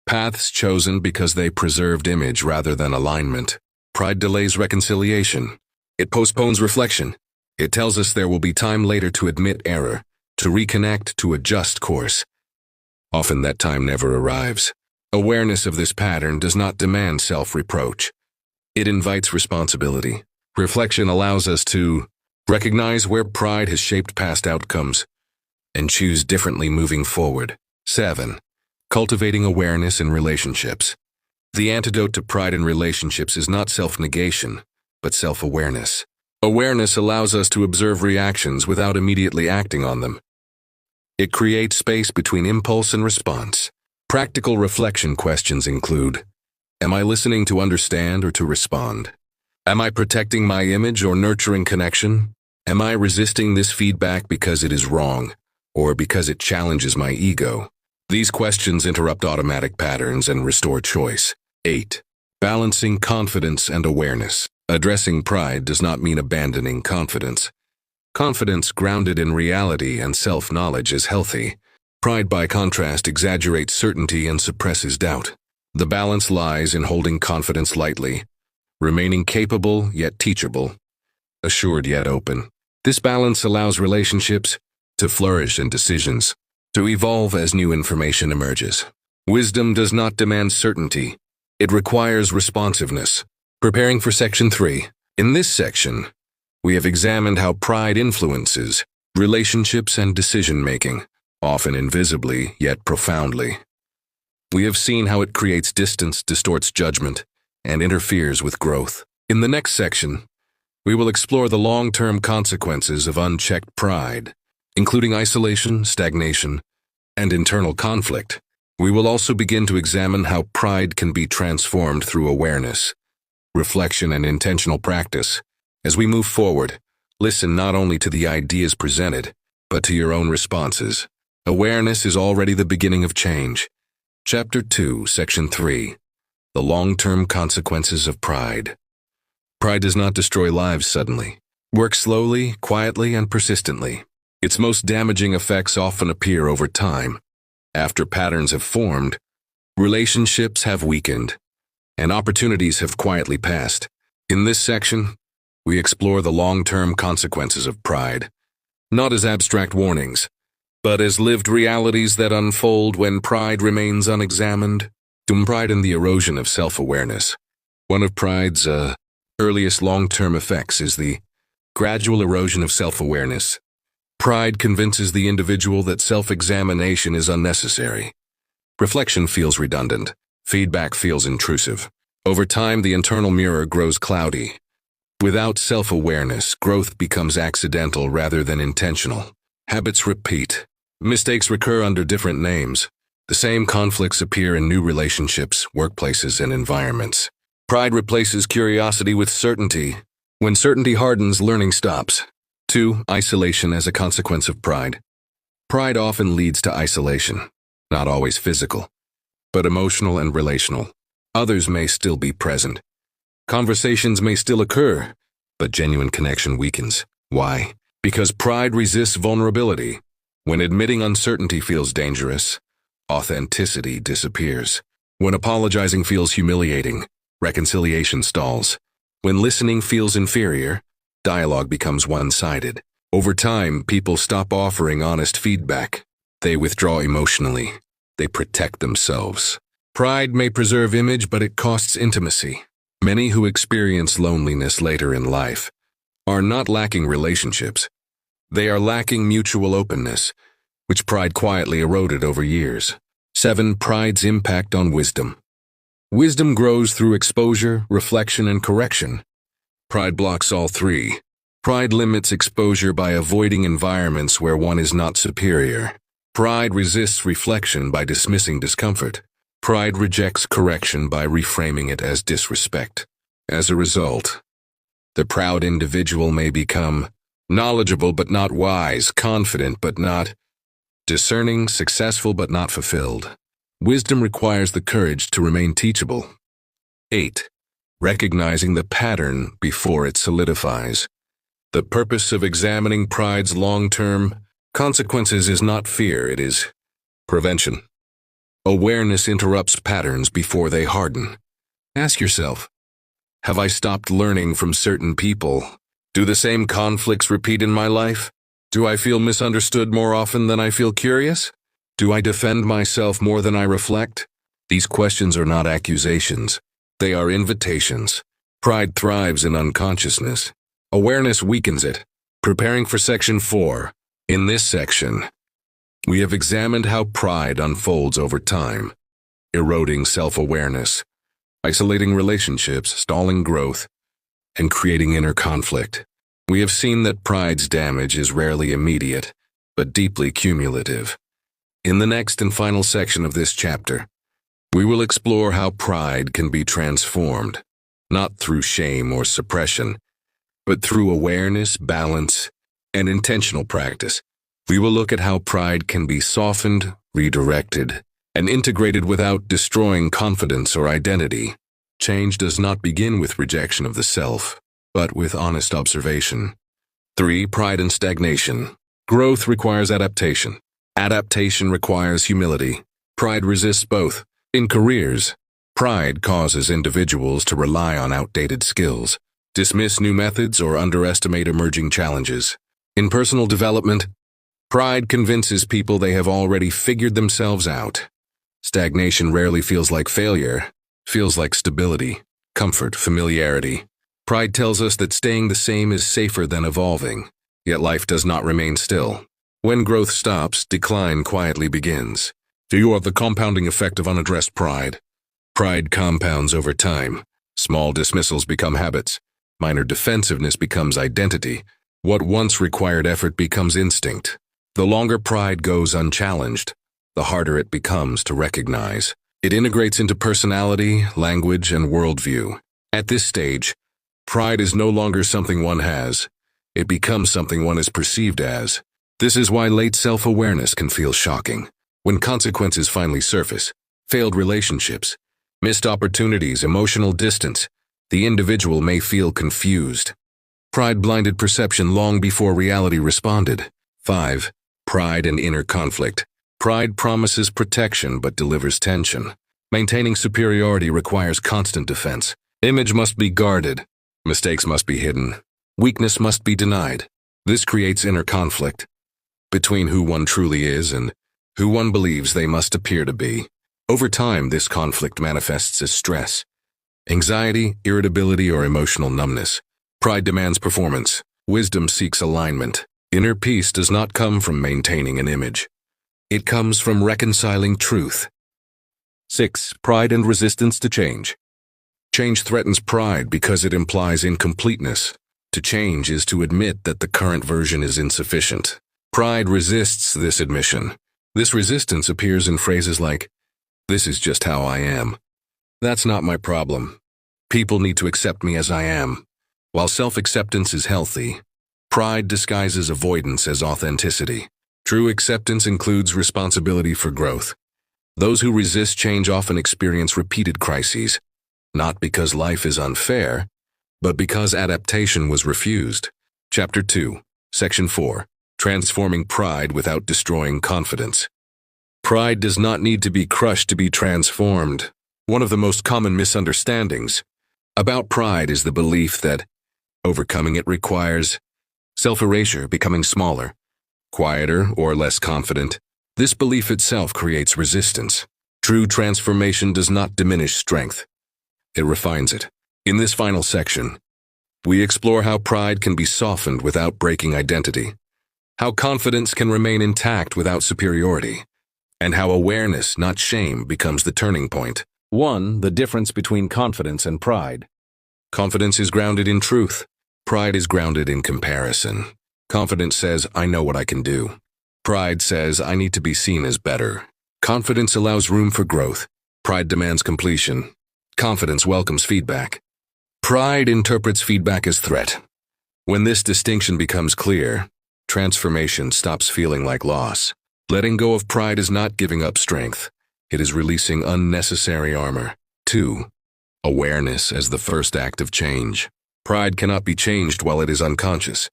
Paths chosen because they preserved image rather than alignment. Pride delays reconciliation. It postpones reflection. It tells us there will be time later to admit error, to reconnect, to adjust course. Often that time never arrives. Awareness of this pattern does not demand self-reproach. It invites responsibility. Reflection allows us to recognize where pride has shaped past outcomes and choose differently moving forward. 7. Cultivating awareness in relationships. The antidote to pride in relationships is not self-negation, but self-awareness. Awareness allows us to observe reactions without immediately acting on them. It creates space between impulse and response. Practical reflection questions include: am I listening to understand or to respond? Am I protecting my image or nurturing connection? Am I resisting this feedback because it is wrong or because it challenges my ego? These questions interrupt automatic patterns and restore choice. 8. Balancing confidence and awareness. Addressing pride does not mean abandoning confidence. Confidence grounded in reality and self-knowledge is healthy. Pride, by contrast, exaggerates certainty and suppresses doubt. The balance lies in holding confidence lightly, remaining capable yet teachable, assured yet open. This balance allows relationships to flourish and decisions to evolve as new information emerges. Wisdom does not demand certainty. It requires responsiveness. Preparing for Section 3. In this section, we have examined how pride influences relationships and decision-making, often invisibly yet profoundly. We have seen how it creates distance, distorts judgment, and interferes with growth. In the next section, we will explore the long-term consequences of unchecked pride, including isolation, stagnation, and internal conflict. We will also begin to examine how pride can be transformed through awareness, reflection, and intentional practice. As we move forward, listen not only to the ideas presented, but to your own responses. Awareness is already the beginning of change. Chapter 2, Section 3. The long-term consequences of pride. Pride does not destroy lives suddenly. Work slowly, quietly, and persistently. Its most damaging effects often appear over time. After patterns have formed, relationships have weakened, and opportunities have quietly passed. In this section, we explore the long-term consequences of pride, not as abstract warnings, but as lived realities that unfold when pride remains unexamined. Pride and the erosion of self-awareness. One of pride's earliest long-term effects is the gradual erosion of self-awareness. Pride convinces the individual that self-examination is unnecessary. Reflection feels redundant. Feedback feels intrusive. Over time, the internal mirror grows cloudy. Without self-awareness, growth becomes accidental rather than intentional. Habits repeat. Mistakes recur under different names. The same conflicts appear in new relationships, workplaces, and environments. Pride replaces curiosity with certainty. When certainty hardens, learning stops. 2. Isolation as a consequence of pride. Pride often leads to isolation, not always physical, but emotional and relational. Others may still be present. Conversations may still occur, but genuine connection weakens. Why? Because pride resists vulnerability. When admitting uncertainty feels dangerous, authenticity disappears. When apologizing feels humiliating, reconciliation stalls. When listening feels inferior, dialogue becomes one-sided. Over time, people stop offering honest feedback. They withdraw emotionally. They protect themselves. Pride may preserve image, but it costs intimacy. Many who experience loneliness later in life are not lacking relationships. They are lacking mutual openness, which pride quietly eroded over years. 7. Pride's impact on wisdom. Wisdom grows through exposure, reflection, and correction. Pride blocks all three. Pride limits exposure by avoiding environments where one is not superior. Pride resists reflection by dismissing discomfort. Pride rejects correction by reframing it as disrespect. As a result, the proud individual may become knowledgeable but not wise, confident but not discerning, successful but not fulfilled. Wisdom requires the courage to remain teachable. 8. Recognizing the pattern before it solidifies. The purpose of examining pride's long-term consequences is not fear, it is prevention. Awareness interrupts patterns before they harden. Ask yourself, have I stopped learning from certain people? Do the same conflicts repeat in my life? Do I feel misunderstood more often than I feel curious? Do I defend myself more than I reflect? These questions are not accusations. They are invitations. Pride thrives in unconsciousness. Awareness weakens it. Preparing for Section 4. In this section, we have examined how pride unfolds over time, eroding self-awareness, isolating relationships, stalling growth, and creating inner conflict. We have seen that pride's damage is rarely immediate, but deeply cumulative. In the next and final section of this chapter, we will explore how pride can be transformed, not through shame or suppression, but through awareness, balance, and intentional practice. We will look at how pride can be softened, redirected, and integrated without destroying confidence or identity. Change does not begin with rejection of the self, but with honest observation. 3. Pride and stagnation. Growth requires adaptation. Adaptation requires humility. Pride resists both. In careers, pride causes individuals to rely on outdated skills, dismiss new methods, or underestimate emerging challenges. In personal development, pride convinces people they have already figured themselves out. Stagnation rarely feels like failure, feels like stability, comfort, familiarity. Pride tells us that staying the same is safer than evolving, yet life does not remain still. When growth stops, decline quietly begins. You are the compounding effect of unaddressed pride. Pride compounds over time. Small dismissals become habits. Minor defensiveness becomes identity. What once required effort becomes instinct. The longer pride goes unchallenged, the harder it becomes to recognize. It integrates into personality, language, and worldview. At this stage, pride is no longer something one has. It becomes something one is perceived as. This is why late self-awareness can feel shocking. When consequences finally surface, failed relationships, missed opportunities, emotional distance, the individual may feel confused. Pride blinded perception long before reality responded. 5. Pride and inner conflict. Pride promises protection but delivers tension. Maintaining superiority requires constant defense. Image must be guarded. Mistakes must be hidden. Weakness must be denied. This creates inner conflict between who one truly is and who one believes they must appear to be. Over time, this conflict manifests as stress, anxiety, irritability, or emotional numbness. Pride demands performance. Wisdom seeks alignment. Inner peace does not come from maintaining an image. It comes from reconciling truth. 6. Pride and resistance to change. Change threatens pride because it implies incompleteness. To change is to admit that the current version is insufficient. Pride resists this admission. This resistance appears in phrases like, "This is just how I am. That's not my problem. People need to accept me as I am." While self-acceptance is healthy, pride disguises avoidance as authenticity. True acceptance includes responsibility for growth. Those who resist change often experience repeated crises, not because life is unfair, but because adaptation was refused. Chapter 2, Section 4. Transforming pride without destroying confidence. Pride does not need to be crushed to be transformed. One of the most common misunderstandings about pride is the belief that overcoming it requires self-erasure, becoming smaller, quieter, or less confident. This belief itself creates resistance. True transformation does not diminish strength. It refines it. In this final section, we explore how pride can be softened without breaking identity, how confidence can remain intact without superiority, and how awareness, not shame, becomes the turning point. 1. The difference between confidence and pride. Confidence is grounded in truth. Pride is grounded in comparison. Confidence says, "I know what I can do." Pride says, "I need to be seen as better." Confidence allows room for growth. Pride demands completion. Confidence welcomes feedback. Pride interprets feedback as threat. When this distinction becomes clear, transformation stops feeling like loss. Letting go of pride is not giving up strength. It is releasing unnecessary armor. 2. Awareness as the first act of change. Pride cannot be changed while it is unconscious.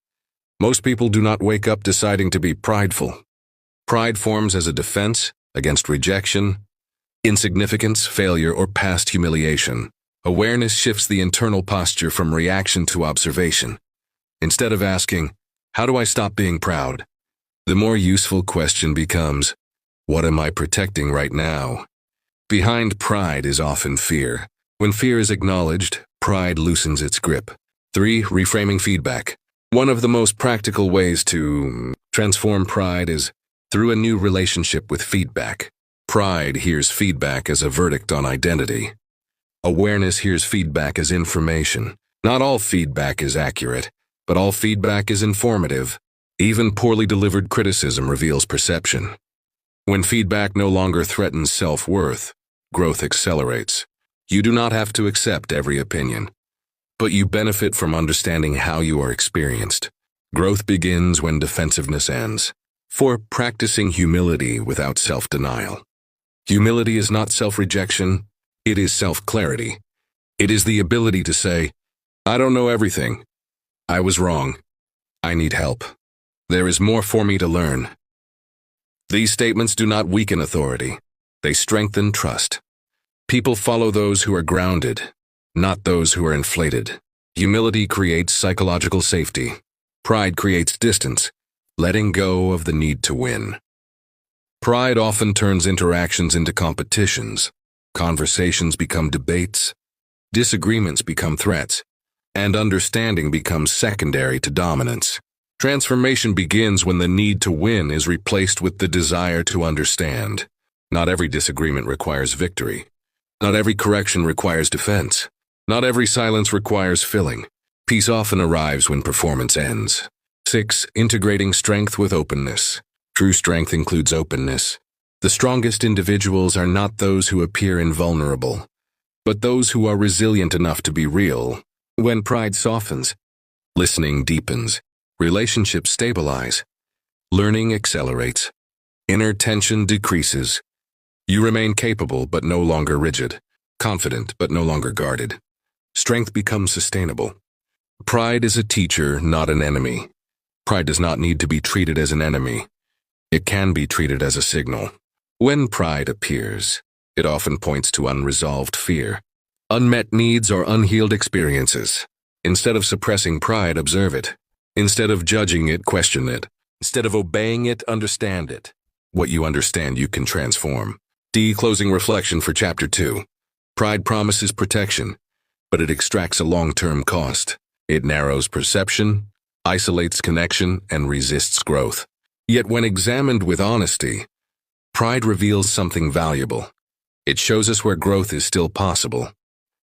Most people do not wake up deciding to be prideful. Pride forms as a defense against rejection, insignificance, failure, or past humiliation. Awareness shifts the internal posture from reaction to observation. Instead of asking, "How do I stop being proud?" the more useful question becomes, "What am I protecting right now?" Behind pride is often fear. When fear is acknowledged, pride loosens its grip. 3. Reframing feedback. One of the most practical ways to transform pride is through a new relationship with feedback. Pride hears feedback as a verdict on identity. Awareness hears feedback as information. Not all feedback is accurate, but all feedback is informative. Even poorly delivered criticism reveals perception. When feedback no longer threatens self-worth, growth accelerates. You do not have to accept every opinion, but you benefit from understanding how you are experienced. Growth begins when defensiveness ends. 4. Practicing humility without self-denial. Humility is not self-rejection, it is self-clarity. It is the ability to say, "I don't know everything. I was wrong. I need help. There is more for me to learn." These statements do not weaken authority. They strengthen trust. People follow those who are grounded, not those who are inflated. Humility creates psychological safety. Pride creates distance, letting go of the need to win. Pride often turns interactions into competitions. Conversations become debates, disagreements become threats, and understanding becomes secondary to dominance. Transformation begins when the need to win is replaced with the desire to understand. Not every disagreement requires victory. Not every correction requires defense. Not every silence requires filling. Peace often arrives when performance ends. 6. Integrating strength with openness. True strength includes openness. The strongest individuals are not those who appear invulnerable, but those who are resilient enough to be real. When pride softens, listening deepens, relationships stabilize, learning accelerates, inner tension decreases. You remain capable but no longer rigid, confident but no longer guarded. Strength becomes sustainable. Pride is a teacher, not an enemy. Pride does not need to be treated as an enemy. It can be treated as a signal. When pride appears, it often points to unresolved fear, unmet needs, or unhealed experiences. Instead of suppressing pride, observe it. Instead of judging it, question it. Instead of obeying it, understand it. What you understand, you can transform. Closing reflection for Chapter 2. Pride promises protection, but it extracts a long-term cost. It narrows perception, isolates connection, and resists growth. Yet when examined with honesty, pride reveals something valuable. It shows us where growth is still possible.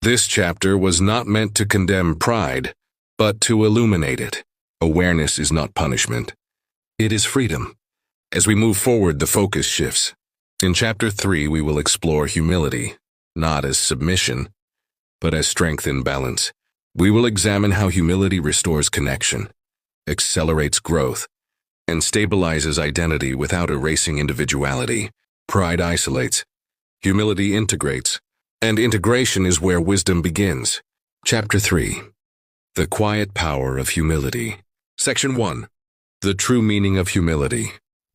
This chapter was not meant to condemn pride, but to illuminate it. Awareness is not punishment. It is freedom. As we move forward, the focus shifts. In Chapter 3, we will explore humility, not as submission, but as strength in balance. We will examine how humility restores connection, accelerates growth, and stabilizes identity without erasing individuality. Pride isolates. Humility integrates. And integration is where wisdom begins. Chapter 3. The Quiet Power of Humility. Section 1. The True Meaning of Humility.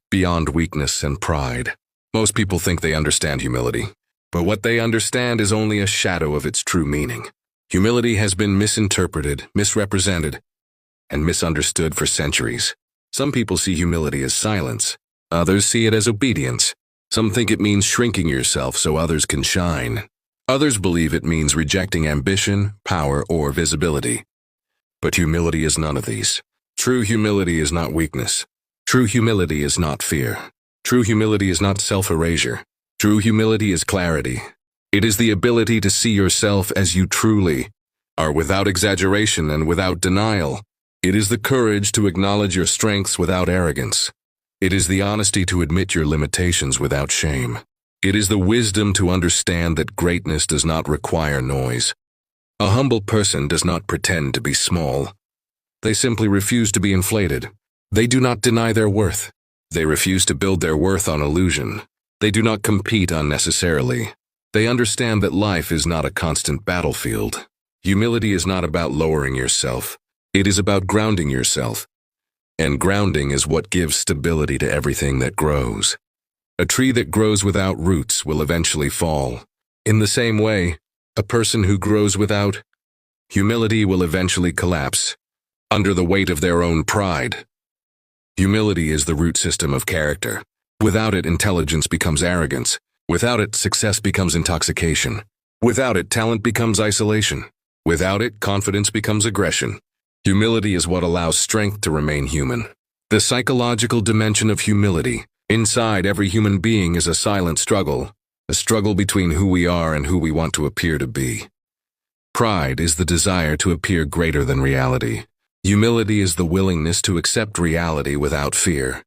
Beyond weakness and pride. Most people think they understand humility, but what they understand is only a shadow of its true meaning. Humility has been misinterpreted, misrepresented, and misunderstood for centuries. Some people see humility as silence. Others see it as obedience. Some think it means shrinking yourself so others can shine. Others believe it means rejecting ambition, power, or visibility. But humility is none of these. True humility is not weakness. True humility is not fear. True humility is not self-erasure. True humility is clarity. It is the ability to see yourself as you truly are, without exaggeration and without denial. It is the courage to acknowledge your strengths without arrogance. It is the honesty to admit your limitations without shame. It is the wisdom to understand that greatness does not require noise. A humble person does not pretend to be small. They simply refuse to be inflated. They do not deny their worth. They refuse to build their worth on illusion. They do not compete unnecessarily. They understand that life is not a constant battlefield. Humility is not about lowering yourself. It is about grounding yourself. And grounding is what gives stability to everything that grows. A tree that grows without roots will eventually fall. In the same way, a person who grows without humility will eventually collapse under the weight of their own pride. Humility is the root system of character. Without it, intelligence becomes arrogance. Without it, success becomes intoxication. Without it, talent becomes isolation. Without it, confidence becomes aggression. Humility is what allows strength to remain human. The psychological dimension of humility. Inside every human being is a silent struggle, a struggle between who we are and who we want to appear to be. Pride is the desire to appear greater than reality. Humility is the willingness to accept reality without fear.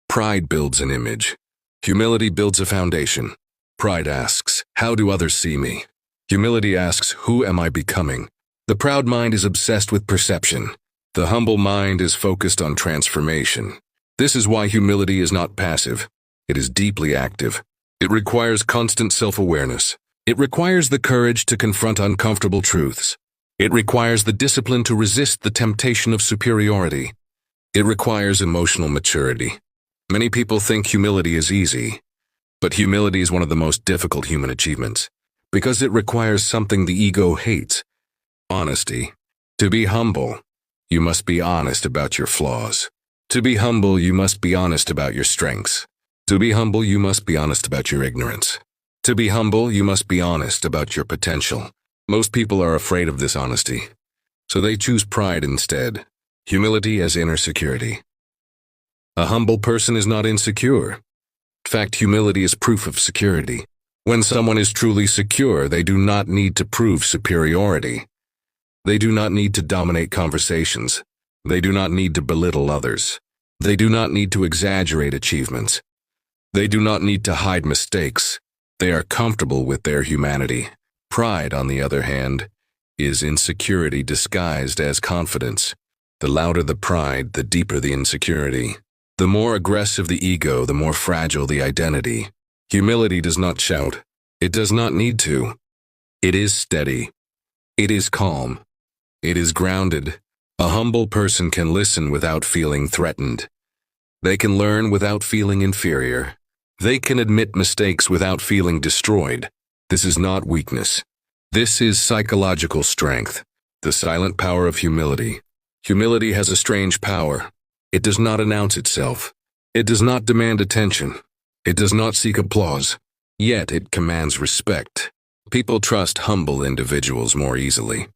Pride builds an image. Humility builds a foundation. Pride asks, how do others see me? Humility asks, who am I becoming? The proud mind is obsessed with perception. The humble mind is focused on transformation. This is why humility is not passive. It is deeply active. It requires constant self-awareness. It requires the courage to confront uncomfortable truths. It requires the discipline to resist the temptation of superiority. It requires emotional maturity. Many people think humility is easy, but humility is one of the most difficult human achievements because it requires something the ego hates: honesty. To be humble, you must be honest about your flaws. To be humble, you must be honest about your strengths. To be humble, you must be honest about your ignorance. To be humble, you must be honest about your potential. Most people are afraid of this honesty, so they choose pride instead. Humility as inner security. A humble person is not insecure. In fact, humility is proof of security. When someone is truly secure, they do not need to prove superiority. They do not need to dominate conversations. They do not need to belittle others. They do not need to exaggerate achievements. They do not need to hide mistakes. They are comfortable with their humanity. Pride, on the other hand, is insecurity disguised as confidence. The louder the pride, the deeper the insecurity. The more aggressive the ego, the more fragile the identity. Humility does not shout. It does not need to. It is steady. It is calm. It is grounded. A humble person can listen without feeling threatened. They can learn without feeling inferior. They can admit mistakes without feeling destroyed. This is not weakness. This is psychological strength, the silent power of humility. Humility has a strange power. It does not announce itself. It does not demand attention. It does not seek applause. Yet it commands respect. People trust humble individuals more easily.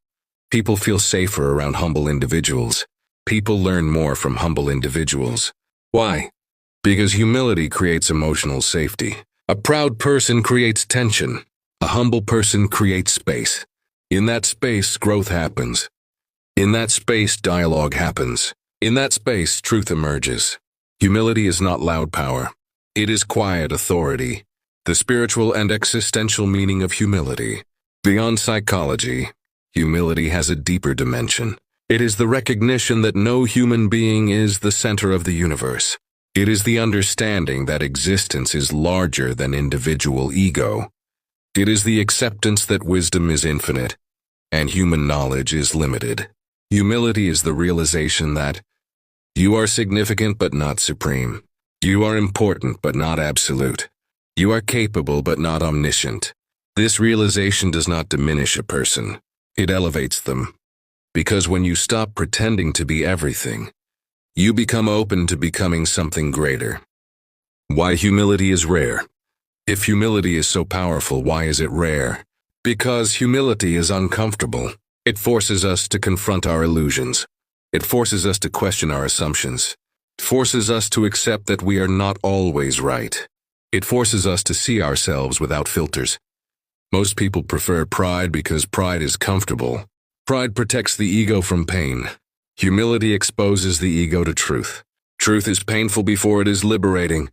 People feel safer around humble individuals. People learn more from humble individuals. Why? Because humility creates emotional safety. A proud person creates tension. A humble person creates space. In that space, growth happens. In that space, dialogue happens. In that space, truth emerges. Humility is not loud power. It is quiet authority. The spiritual and existential meaning of humility. Beyond psychology, humility has a deeper dimension. It is the recognition that no human being is the center of the universe. It is the understanding that existence is larger than individual ego. It is the acceptance that wisdom is infinite and human knowledge is limited. Humility is the realization that you are significant but not supreme. You are important but not absolute. You are capable but not omniscient. This realization does not diminish a person. It elevates them. Because when you stop pretending to be everything, you become open to becoming something greater. Why humility is rare. If humility is so powerful, why is it rare? Because humility is uncomfortable. It forces us to confront our illusions. It forces us to question our assumptions. It forces us to accept that we are not always right. It forces us to see ourselves without filters. Most people prefer pride because pride is comfortable. Pride protects the ego from pain. Humility exposes the ego to truth. Truth is painful before it is liberating.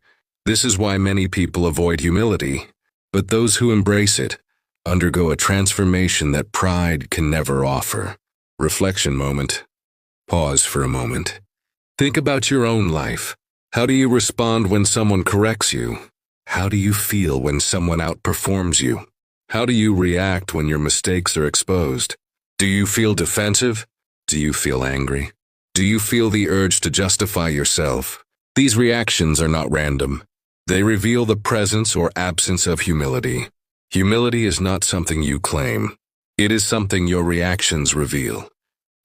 This is why many people avoid humility. But those who embrace it undergo a transformation that pride can never offer. Reflection moment. Pause for a moment. Think about your own life. How do you respond when someone corrects you? How do you feel when someone outperforms you? How do you react when your mistakes are exposed? Do you feel defensive? Do you feel angry? Do you feel the urge to justify yourself? These reactions are not random. They reveal the presence or absence of humility. Humility is not something you claim. It is something your reactions reveal.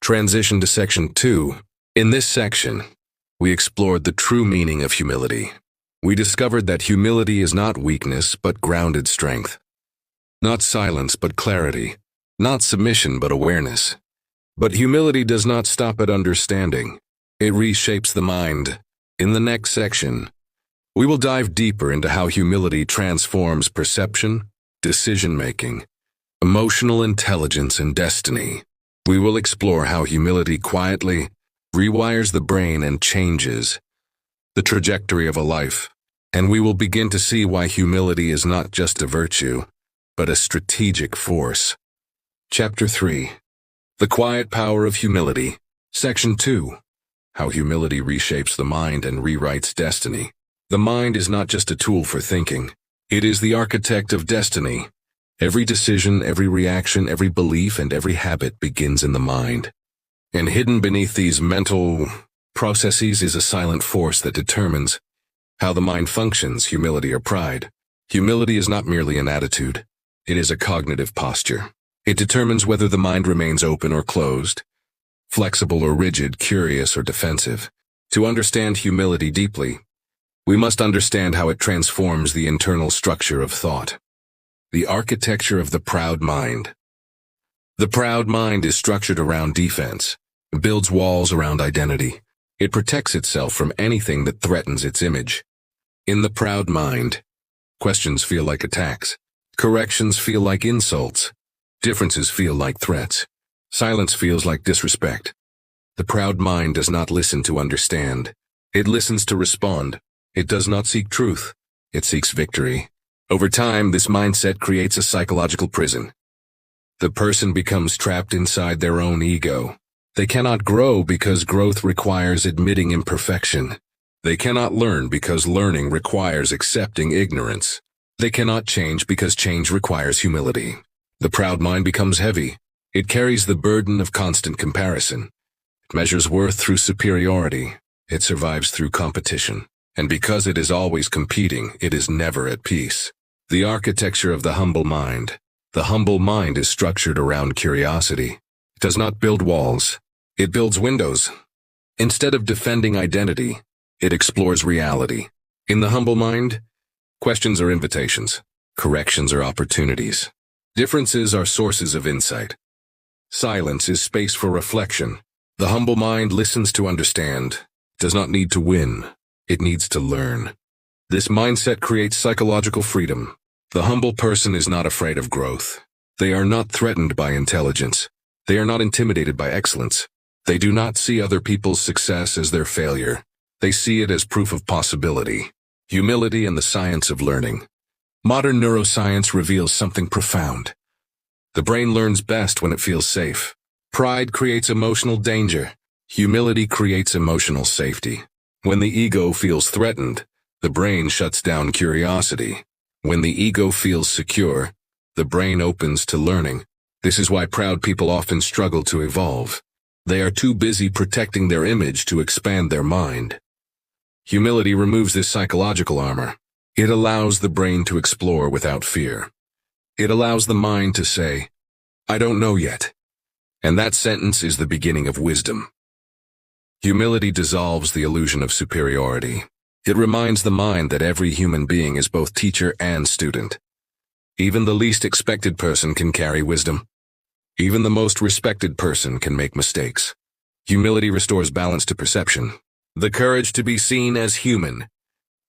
Transition to Section 2. In this section, we explored the true meaning of humility. We discovered that humility is not weakness but grounded strength. Not silence but clarity. Not submission but awareness. But humility does not stop at understanding. It reshapes the mind. In the next section, we will dive deeper into how humility transforms perception, decision-making, emotional intelligence, and destiny. We will explore how humility quietly rewires the brain and changes the trajectory of a life. And we will begin to see why humility is not just a virtue, but a strategic force. Chapter 3. The Quiet Power of Humility. Section 2. How humility reshapes the mind and rewrites destiny. The mind is not just a tool for thinking. It is the architect of destiny. Every decision, every reaction, every belief, and every habit begins in the mind. And hidden beneath these mental processes is a silent force that determines how the mind functions, humility or pride. Humility is not merely an attitude. It is a cognitive posture. It determines whether the mind remains open or closed, flexible or rigid, curious or defensive. To understand humility deeply, we must understand how it transforms the internal structure of thought. The architecture of the proud mind. The proud mind is structured around defense. It builds walls around identity. It protects itself from anything that threatens its image. In the proud mind, questions feel like attacks. Corrections feel like insults. Differences feel like threats. Silence feels like disrespect. The proud mind does not listen to understand. It listens to respond. It does not seek truth. It seeks victory. Over time, this mindset creates a psychological prison. The person becomes trapped inside their own ego. They cannot grow because growth requires admitting imperfection. They cannot learn because learning requires accepting ignorance. They cannot change because change requires humility. The proud mind becomes heavy. It carries the burden of constant comparison. It measures worth through superiority. It survives through competition. And because it is always competing, it is never at peace. The architecture of the humble mind. The humble mind is structured around curiosity. It does not build walls. It builds windows. Instead of defending identity, it explores reality. In the humble mind, questions are invitations. Corrections are opportunities. Differences are sources of insight. Silence is space for reflection. The humble mind listens to understand. It does not need to win. It needs to learn. This mindset creates psychological freedom. The humble person is not afraid of growth. They are not threatened by intelligence. They are not intimidated by excellence. They do not see other people's success as their failure. They see it as proof of possibility. Humility and the science of learning. Modern neuroscience reveals something profound. The brain learns best when it feels safe. Pride creates emotional danger. Humility creates emotional safety. When the ego feels threatened, the brain shuts down curiosity. When the ego feels secure, the brain opens to learning. This is why proud people often struggle to evolve. They are too busy protecting their image to expand their mind. Humility removes this psychological armor. It allows the brain to explore without fear. It allows the mind to say, "I don't know yet." And that sentence is the beginning of wisdom. Humility dissolves the illusion of superiority. It reminds the mind that every human being is both teacher and student. Even the least expected person can carry wisdom. Even the most respected person can make mistakes. Humility restores balance to perception. The courage to be seen as human.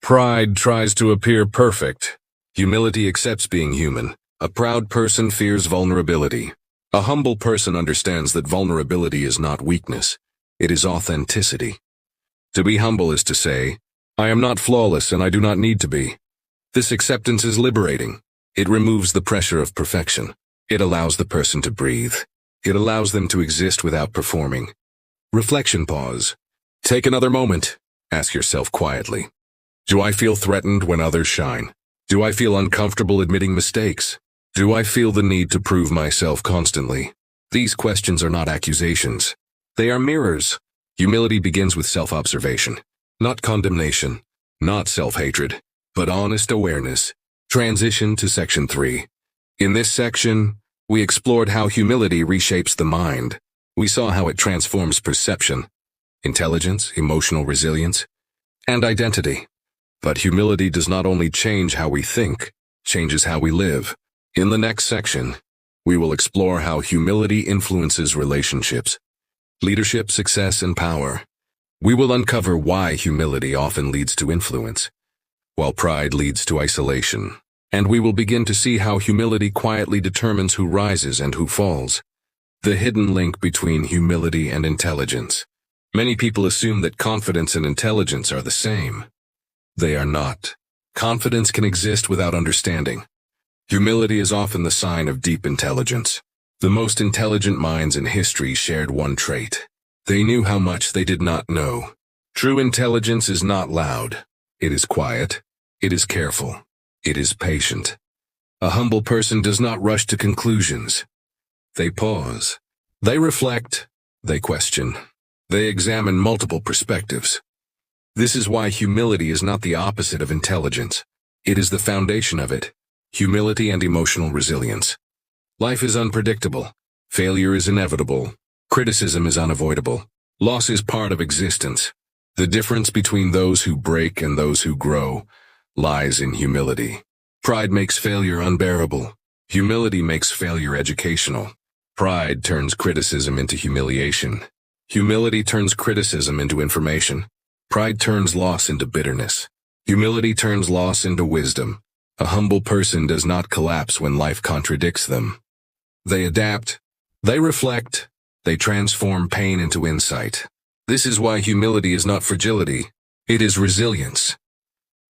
Pride tries to appear perfect. Humility accepts being human. A proud person fears vulnerability. A humble person understands that vulnerability is not weakness. It is authenticity. To be humble is to say, "I am not flawless and I do not need to be." This acceptance is liberating. It removes the pressure of perfection. It allows the person to breathe. It allows them to exist without performing. Reflection pause. Take another moment. Ask yourself quietly. Do I feel threatened when others shine? Do I feel uncomfortable admitting mistakes? Do I feel the need to prove myself constantly? These questions are not accusations. They are mirrors. Humility begins with self-observation, not condemnation, not self-hatred, but honest awareness. Transition to Section 3. In this section, we explored how humility reshapes the mind. We saw how it transforms perception, intelligence, emotional resilience, and identity. But humility does not only change how we think, changes how we live. In the next section, we will explore how humility influences relationships, leadership, success, and power. We will uncover why humility often leads to influence, while pride leads to isolation. And we will begin to see how humility quietly determines who rises and who falls. The hidden link between humility and intelligence. Many people assume that confidence and intelligence are the same. They are not. Confidence can exist without understanding. Humility is often the sign of deep intelligence. The most intelligent minds in history shared one trait. They knew how much they did not know. True intelligence is not loud. It is quiet. It is careful. It is patient. A humble person does not rush to conclusions. They pause. They reflect. They question. They examine multiple perspectives. This is why humility is not the opposite of intelligence. It is the foundation of it. Humility and emotional resilience. Life is unpredictable. Failure is inevitable. Criticism is unavoidable. Loss is part of existence. The difference between those who break and those who grow lies in humility. Pride makes failure unbearable. Humility makes failure educational. Pride turns criticism into humiliation. Humility turns criticism into information. Pride turns loss into bitterness. Humility turns loss into wisdom. A humble person does not collapse when life contradicts them. They adapt. They reflect. They transform pain into insight. This is why humility is not fragility. It is resilience.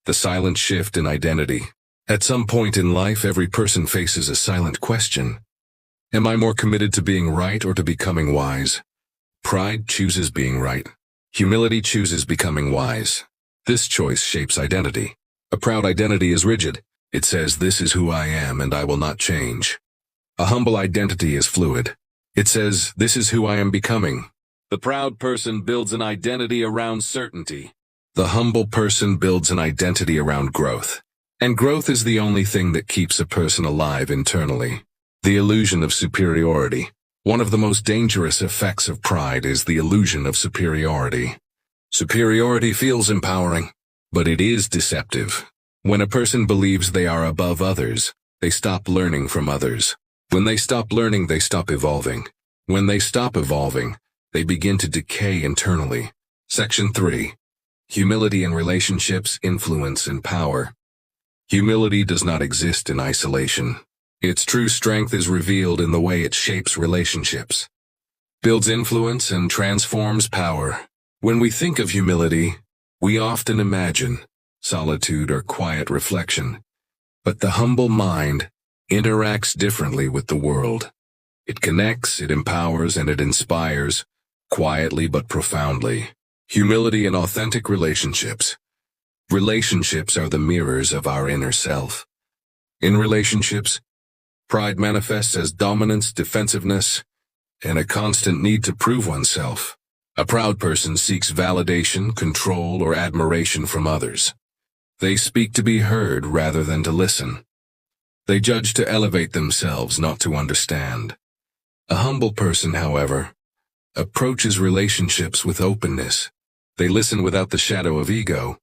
the silent shift in identity. At some point in life, every person faces a silent question. Am I more committed to being right or to becoming wise? Pride chooses being right. Humility chooses becoming wise. This choice shapes identity. A proud identity is rigid. It says, "This is who I am and I will not change." A humble identity is fluid. It says, "This is who I am becoming." The proud person builds an identity around certainty. The humble person builds an identity around growth. And growth is the only thing that keeps a person alive internally. The illusion of superiority. One of the most dangerous effects of pride is the illusion of superiority. Superiority feels empowering, but it is deceptive. When a person believes they are above others, they stop learning from others. When they stop learning, they stop evolving. When they stop evolving, they begin to decay internally. Section 3. Humility in relationships, influence, and power. Humility does not exist in isolation. Its true strength is revealed in the way it shapes relationships, builds influence, and transforms power. When we think of humility, we often imagine solitude or quiet reflection. But the humble mind interacts differently with the world. It connects, it empowers, and it inspires, quietly but profoundly. Humility in authentic relationships. Relationships are the mirrors of our inner self. In relationships, pride manifests as dominance, defensiveness, and a constant need to prove oneself. A proud person seeks validation, control, or admiration from others. They speak to be heard rather than to listen. They judge to elevate themselves, not to understand. A humble person, however, approaches relationships with openness. They listen without the shadow of ego.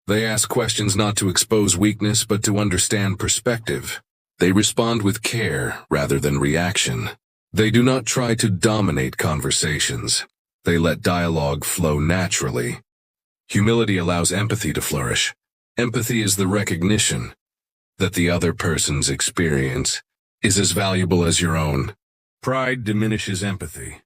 They ask questions not to expose weakness but to understand perspective. They respond with care rather than reaction. They do not try to dominate conversations. They let dialogue flow naturally. Humility allows empathy to flourish. Empathy is the recognition that the other person's experience is as valuable as your own. Pride diminishes empathy.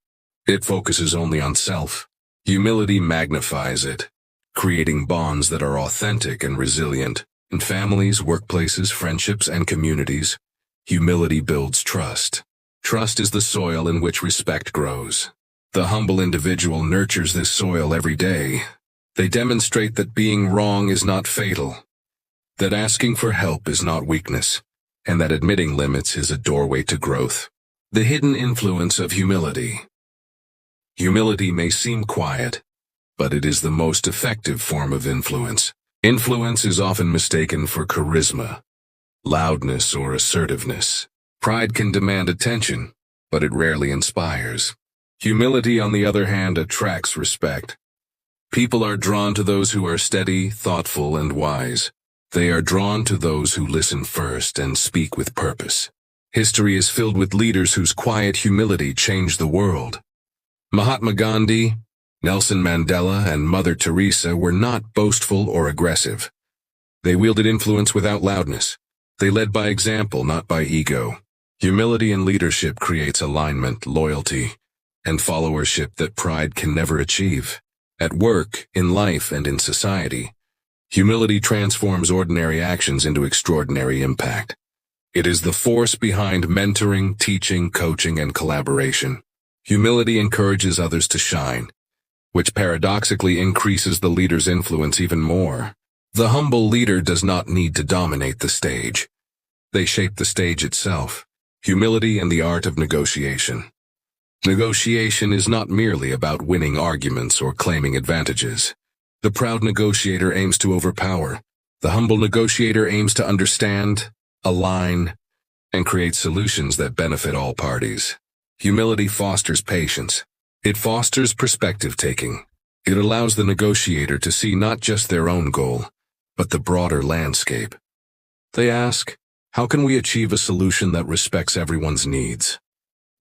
It focuses only on self. Humility magnifies it, creating bonds that are authentic and resilient. In families, workplaces, friendships, and communities, humility builds trust. Trust is the soil in which respect grows. The humble individual nurtures this soil every day. They demonstrate that being wrong is not fatal, that asking for help is not weakness, and that admitting limits is a doorway to growth. The hidden influence of humility. Humility may seem quiet, but it is the most effective form of influence. Influence is often mistaken for charisma, loudness, or assertiveness. Pride can demand attention, but it rarely inspires. Humility, on the other hand, attracts respect. People are drawn to those who are steady, thoughtful, and wise. They are drawn to those who listen first and speak with purpose. History is filled with leaders whose quiet humility changed the world. Mahatma Gandhi, Nelson Mandela, and Mother Teresa were not boastful or aggressive. They wielded influence without loudness. They led by example, not by ego. Humility in leadership creates alignment, loyalty, and followership that pride can never achieve. At work, in life, and in society, humility transforms ordinary actions into extraordinary impact. It is the force behind mentoring, teaching, coaching, and collaboration. Humility encourages others to shine, which paradoxically increases the leader's influence even more. The humble leader does not need to dominate the stage. They shape the stage itself. Humility and the art of negotiation. Negotiation is not merely about winning arguments or claiming advantages. The proud negotiator aims to overpower. The humble negotiator aims to understand, align, and create solutions that benefit all parties. Humility fosters patience. It fosters perspective-taking. It allows the negotiator to see not just their own goal, but the broader landscape. They ask, how can we achieve a solution that respects everyone's needs?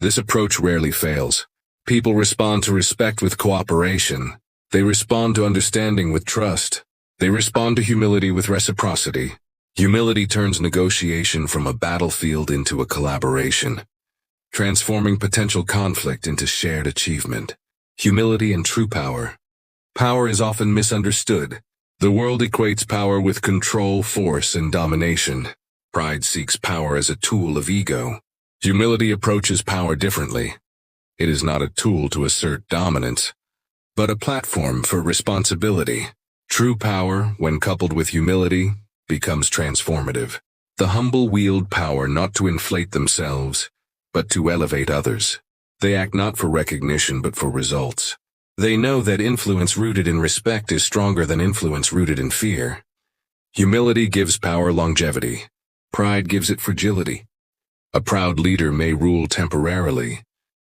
This approach rarely fails. People respond to respect with cooperation. They respond to understanding with trust. They respond to humility with reciprocity. Humility turns negotiation from a battlefield into a collaboration, transforming potential conflict into shared achievement. Humility and true power. Power is often misunderstood. The world equates power with control, force, and domination. Pride seeks power as a tool of ego. Humility approaches power differently. It is not a tool to assert dominance, but a platform for responsibility. True power, when coupled with humility, becomes transformative. The humble wield power not to inflate themselves, but to elevate others. They act not for recognition but for results. They know that influence rooted in respect is stronger than influence rooted in fear. Humility gives power longevity. Pride gives it fragility. A proud leader may rule temporarily,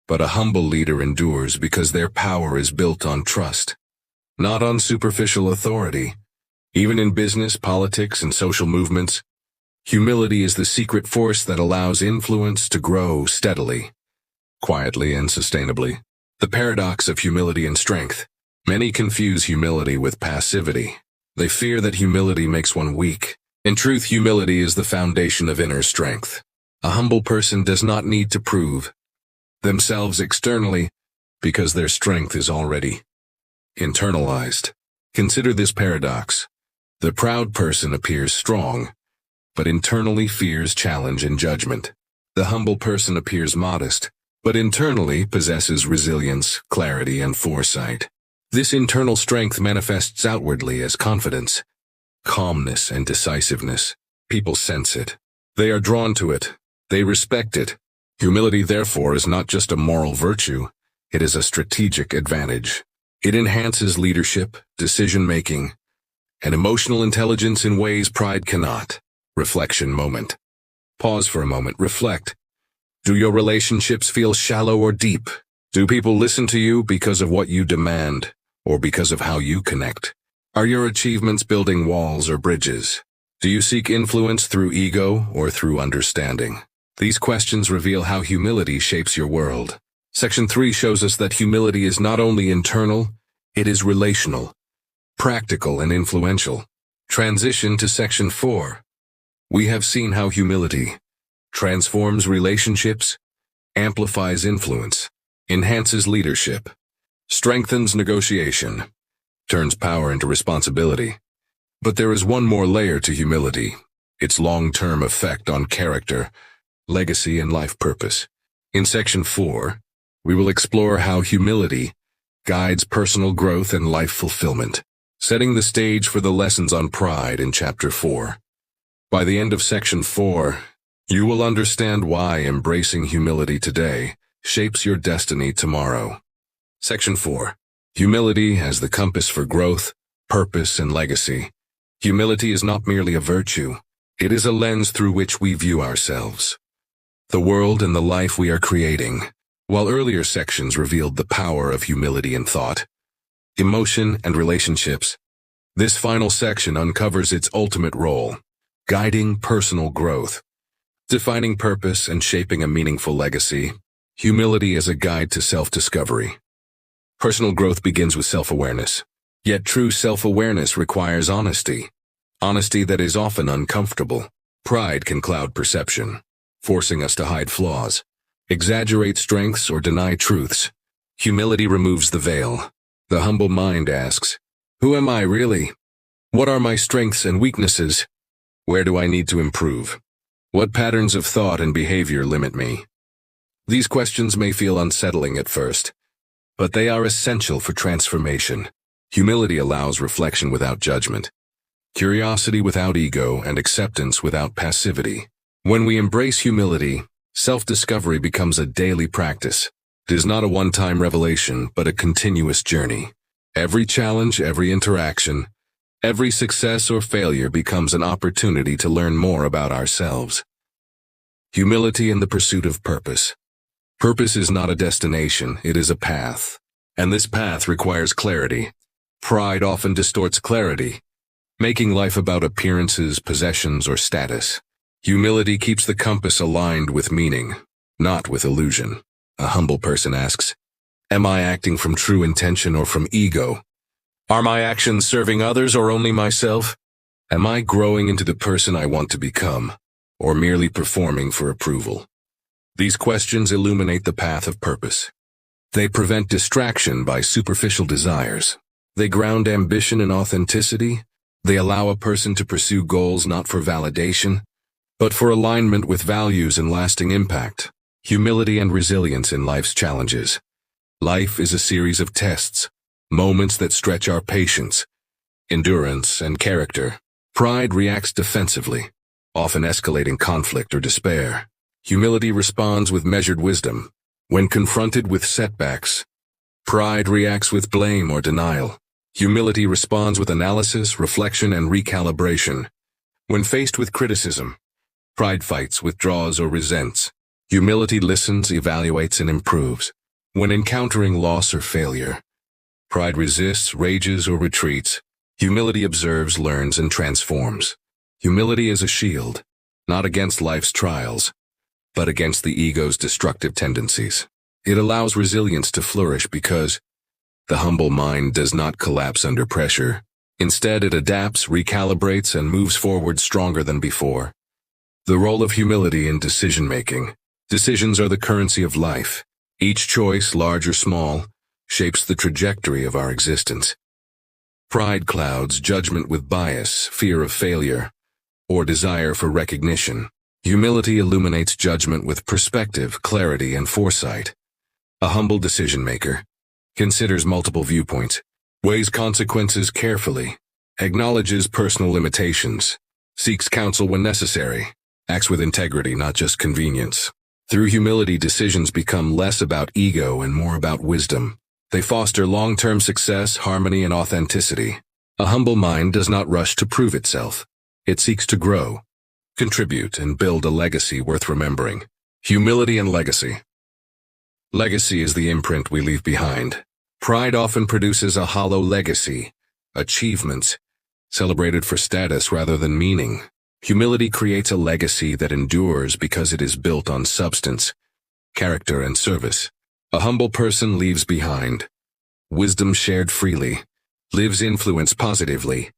but a humble leader endures because their power is built on trust, not on superficial authority. Even in business, politics, and social movements, humility is the secret force that allows influence to grow steadily, quietly, and sustainably. The paradox of humility and strength. Many confuse humility with passivity. They fear that humility makes one weak. In truth, humility is the foundation of inner strength. A humble person does not need to prove themselves externally because their strength is already internalized. Consider this paradox. The proud person appears strong, but internally fears challenge and judgment. The humble person appears modest, but internally possesses resilience, clarity, and foresight. This internal strength manifests outwardly as confidence, calmness, and decisiveness. People sense it. They are drawn to it. They respect it. Humility, therefore, is not just a moral virtue, it is a strategic advantage. It enhances leadership, decision-making, and emotional intelligence in ways pride cannot. Reflection moment. Pause for a moment. Reflect. Do your relationships feel shallow or deep? Do people listen to you because of what you demand, or because of how you connect? Are your achievements building walls or bridges? Do you seek influence through ego or through understanding? These questions reveal how humility shapes your world. Section 3 shows us that humility is not only internal, it is relational, practical, and influential. Transition to Section 4. We have seen how humility transforms relationships, amplifies influence, enhances leadership, strengthens negotiation, turns power into responsibility. But there is one more layer to humility, its long-term effect on character, legacy, and life purpose. In Section 4, we will explore how humility guides personal growth and life fulfillment, setting the stage for the lessons on pride in Chapter 4. By the end of Section 4, you will understand why embracing humility today shapes your destiny tomorrow. Section 4. Humility as the compass for growth, purpose, and legacy. Humility is not merely a virtue, it is a lens through which we view ourselves, the world, and the life we are creating. While earlier sections revealed the power of humility in thought, emotion, and relationships, this final section uncovers its ultimate role, guiding personal growth, defining purpose, and shaping a meaningful legacy. Humility as a guide to self-discovery. Personal growth begins with self-awareness. Yet true self-awareness requires honesty. Honesty that is often uncomfortable. Pride can cloud perception, forcing us to hide flaws, exaggerate strengths, or deny truths. Humility removes the veil. The humble mind asks, who am I really? What are my strengths and weaknesses? Where do I need to improve? What patterns of thought and behavior limit me? These questions may feel unsettling at first, but they are essential for transformation. Humility allows reflection without judgment, curiosity without ego, and acceptance without passivity. When we embrace humility, self-discovery becomes a daily practice. It is not a one-time revelation, but a continuous journey. Every challenge, every interaction, every success or failure becomes an opportunity to learn more about ourselves. Humility in the pursuit of purpose. Purpose is not a destination, it is a path. And this path requires clarity. Pride often distorts clarity, making life about appearances, possessions, or status. Humility keeps the compass aligned with meaning, not with illusion. A humble person asks, am I acting from true intention or from ego? Are my actions serving others or only myself? Am I growing into the person I want to become, or merely performing for approval? These questions illuminate the path of purpose. They prevent distraction by superficial desires. They ground ambition in authenticity, They allow a person to pursue goals not for validation, but for alignment with values and lasting impact. Humility and resilience in life's challenges. Life is a series of tests, moments that stretch our patience, endurance, and character. Pride reacts defensively, often escalating conflict or despair. Humility responds with measured wisdom. When confronted with setbacks, pride reacts with blame or denial. Humility responds with analysis, reflection, and recalibration. When faced with criticism, pride fights, withdraws, or resents. Humility listens, evaluates, and improves. When encountering loss or failure, pride resists, rages, or retreats. Humility observes, learns, and transforms. Humility is a shield, not against life's trials, but against the ego's destructive tendencies. It allows resilience to flourish because the humble mind does not collapse under pressure. Instead, it adapts, recalibrates, and moves forward stronger than before. The role of humility in decision-making. Decisions are the currency of life. Each choice, large or small, shapes the trajectory of our existence. Pride clouds judgment with bias, fear of failure, or desire for recognition. Humility illuminates judgment with perspective, clarity, and foresight. A humble decision-maker considers multiple viewpoints, weighs consequences carefully, acknowledges personal limitations, seeks counsel when necessary, acts with integrity, not just convenience. Through humility, decisions become less about ego and more about wisdom. They foster long-term success, harmony, and authenticity. A humble mind does not rush to prove itself. It seeks to grow, contribute, and build a legacy worth remembering. Humility and legacy. Legacy is the imprint we leave behind. Pride often produces a hollow legacy, achievements, celebrated for status rather than meaning. Humility creates a legacy that endures because it is built on substance, character, and service. A humble person leaves behind wisdom shared freely, lives influence positively,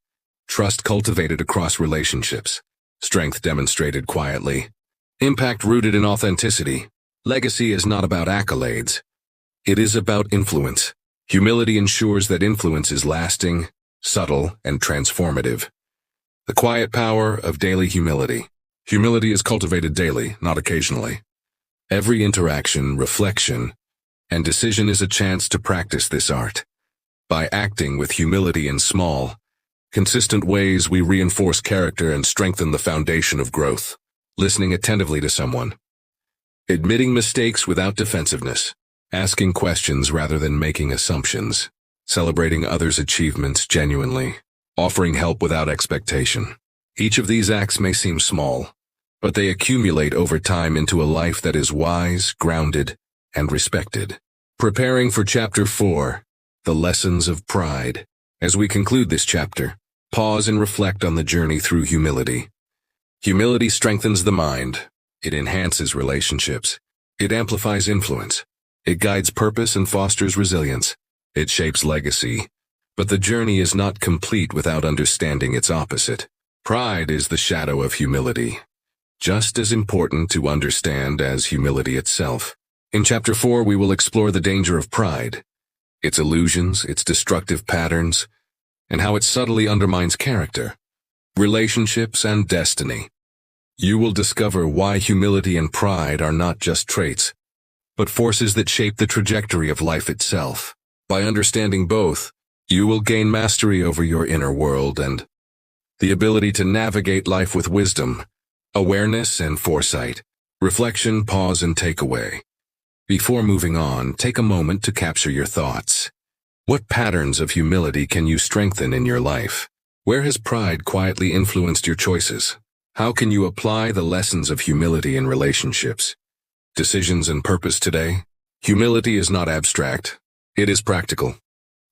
trust cultivated across relationships, strength demonstrated quietly, impact rooted in authenticity. Legacy is not about accolades. It is about influence. Humility ensures that influence is lasting, subtle, and transformative. The quiet power of daily humility. Humility is cultivated daily, not occasionally. Every interaction, reflection, and decision is a chance to practice this art. By acting with humility in small, consistent ways, we reinforce character and strengthen the foundation of growth. Listening attentively to someone. Admitting mistakes without defensiveness. Asking questions rather than making assumptions. Celebrating others' achievements genuinely. Offering help without expectation. Each of these acts may seem small, but they accumulate over time into a life that is wise, grounded, and respected. Preparing for Chapter 4, The Lessons of Pride. As we conclude this chapter, pause and reflect on the journey through humility. Humility strengthens the mind. It enhances relationships. It amplifies influence. It guides purpose and fosters resilience. It shapes legacy. But the journey is not complete without understanding its opposite. Pride is the shadow of humility, just as important to understand as humility itself. In Chapter 4, we will explore the danger of pride, its illusions, its destructive patterns, and how it subtly undermines character, relationships, and destiny. You will discover why humility and pride are not just traits, but forces that shape the trajectory of life itself. By understanding both, you will gain mastery over your inner world and the ability to navigate life with wisdom, awareness, and foresight. Reflection, pause, and takeaway. Before moving on, take a moment to capture your thoughts. What patterns of humility can you strengthen in your life? Where has pride quietly influenced your choices? How can you apply the lessons of humility in relationships, decisions, and purpose today? Humility is not abstract. It is practical.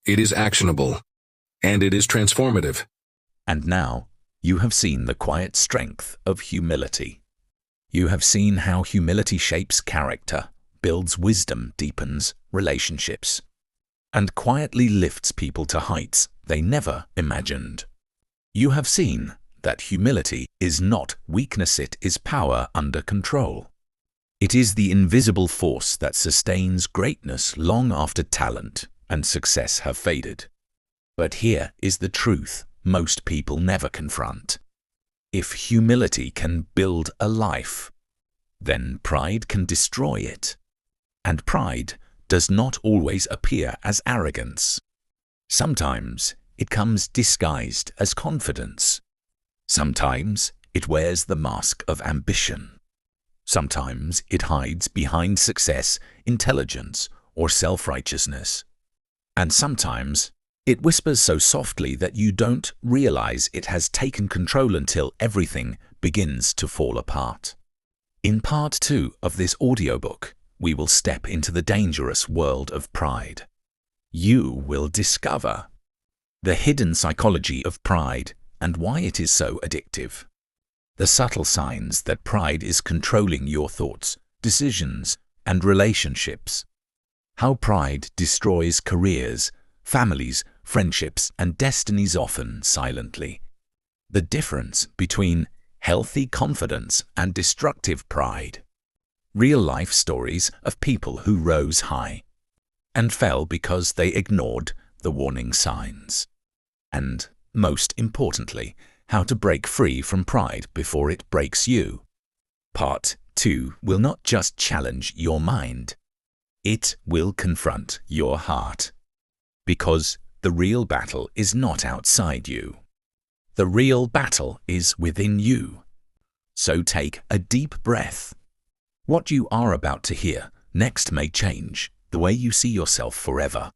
It is actionable, and it is transformative. And now, you have seen the quiet strength of humility. You have seen how humility shapes character, builds wisdom, deepens relationships, and quietly lifts people to heights they never imagined. You have seen that humility is not weakness, it is power under control. It is the invisible force that sustains greatness long after talent and success have faded. But here is the truth most people never confront. If humility can build a life, then pride can destroy it. And pride does not always appear as arrogance. Sometimes it comes disguised as confidence. Sometimes it wears the mask of ambition. Sometimes it hides behind success, intelligence, or self-righteousness. And sometimes it whispers so softly that you don't realize it has taken control until everything begins to fall apart. In part 2 of this audiobook, we will step into the dangerous world of pride. You will discover the hidden psychology of pride and why it is so addictive. The subtle signs that pride is controlling your thoughts, decisions, and relationships. How pride destroys careers, families, friendships, and destinies, often silently. The difference between healthy confidence and destructive pride. Real-life stories of people who rose high and fell because they ignored the warning signs. And, most importantly, how to break free from pride before it breaks you. Part 2 will not just challenge your mind. It will confront your heart. Because the real battle is not outside you. The real battle is within you. So take a deep breath. What you are about to hear next may change the way you see yourself forever.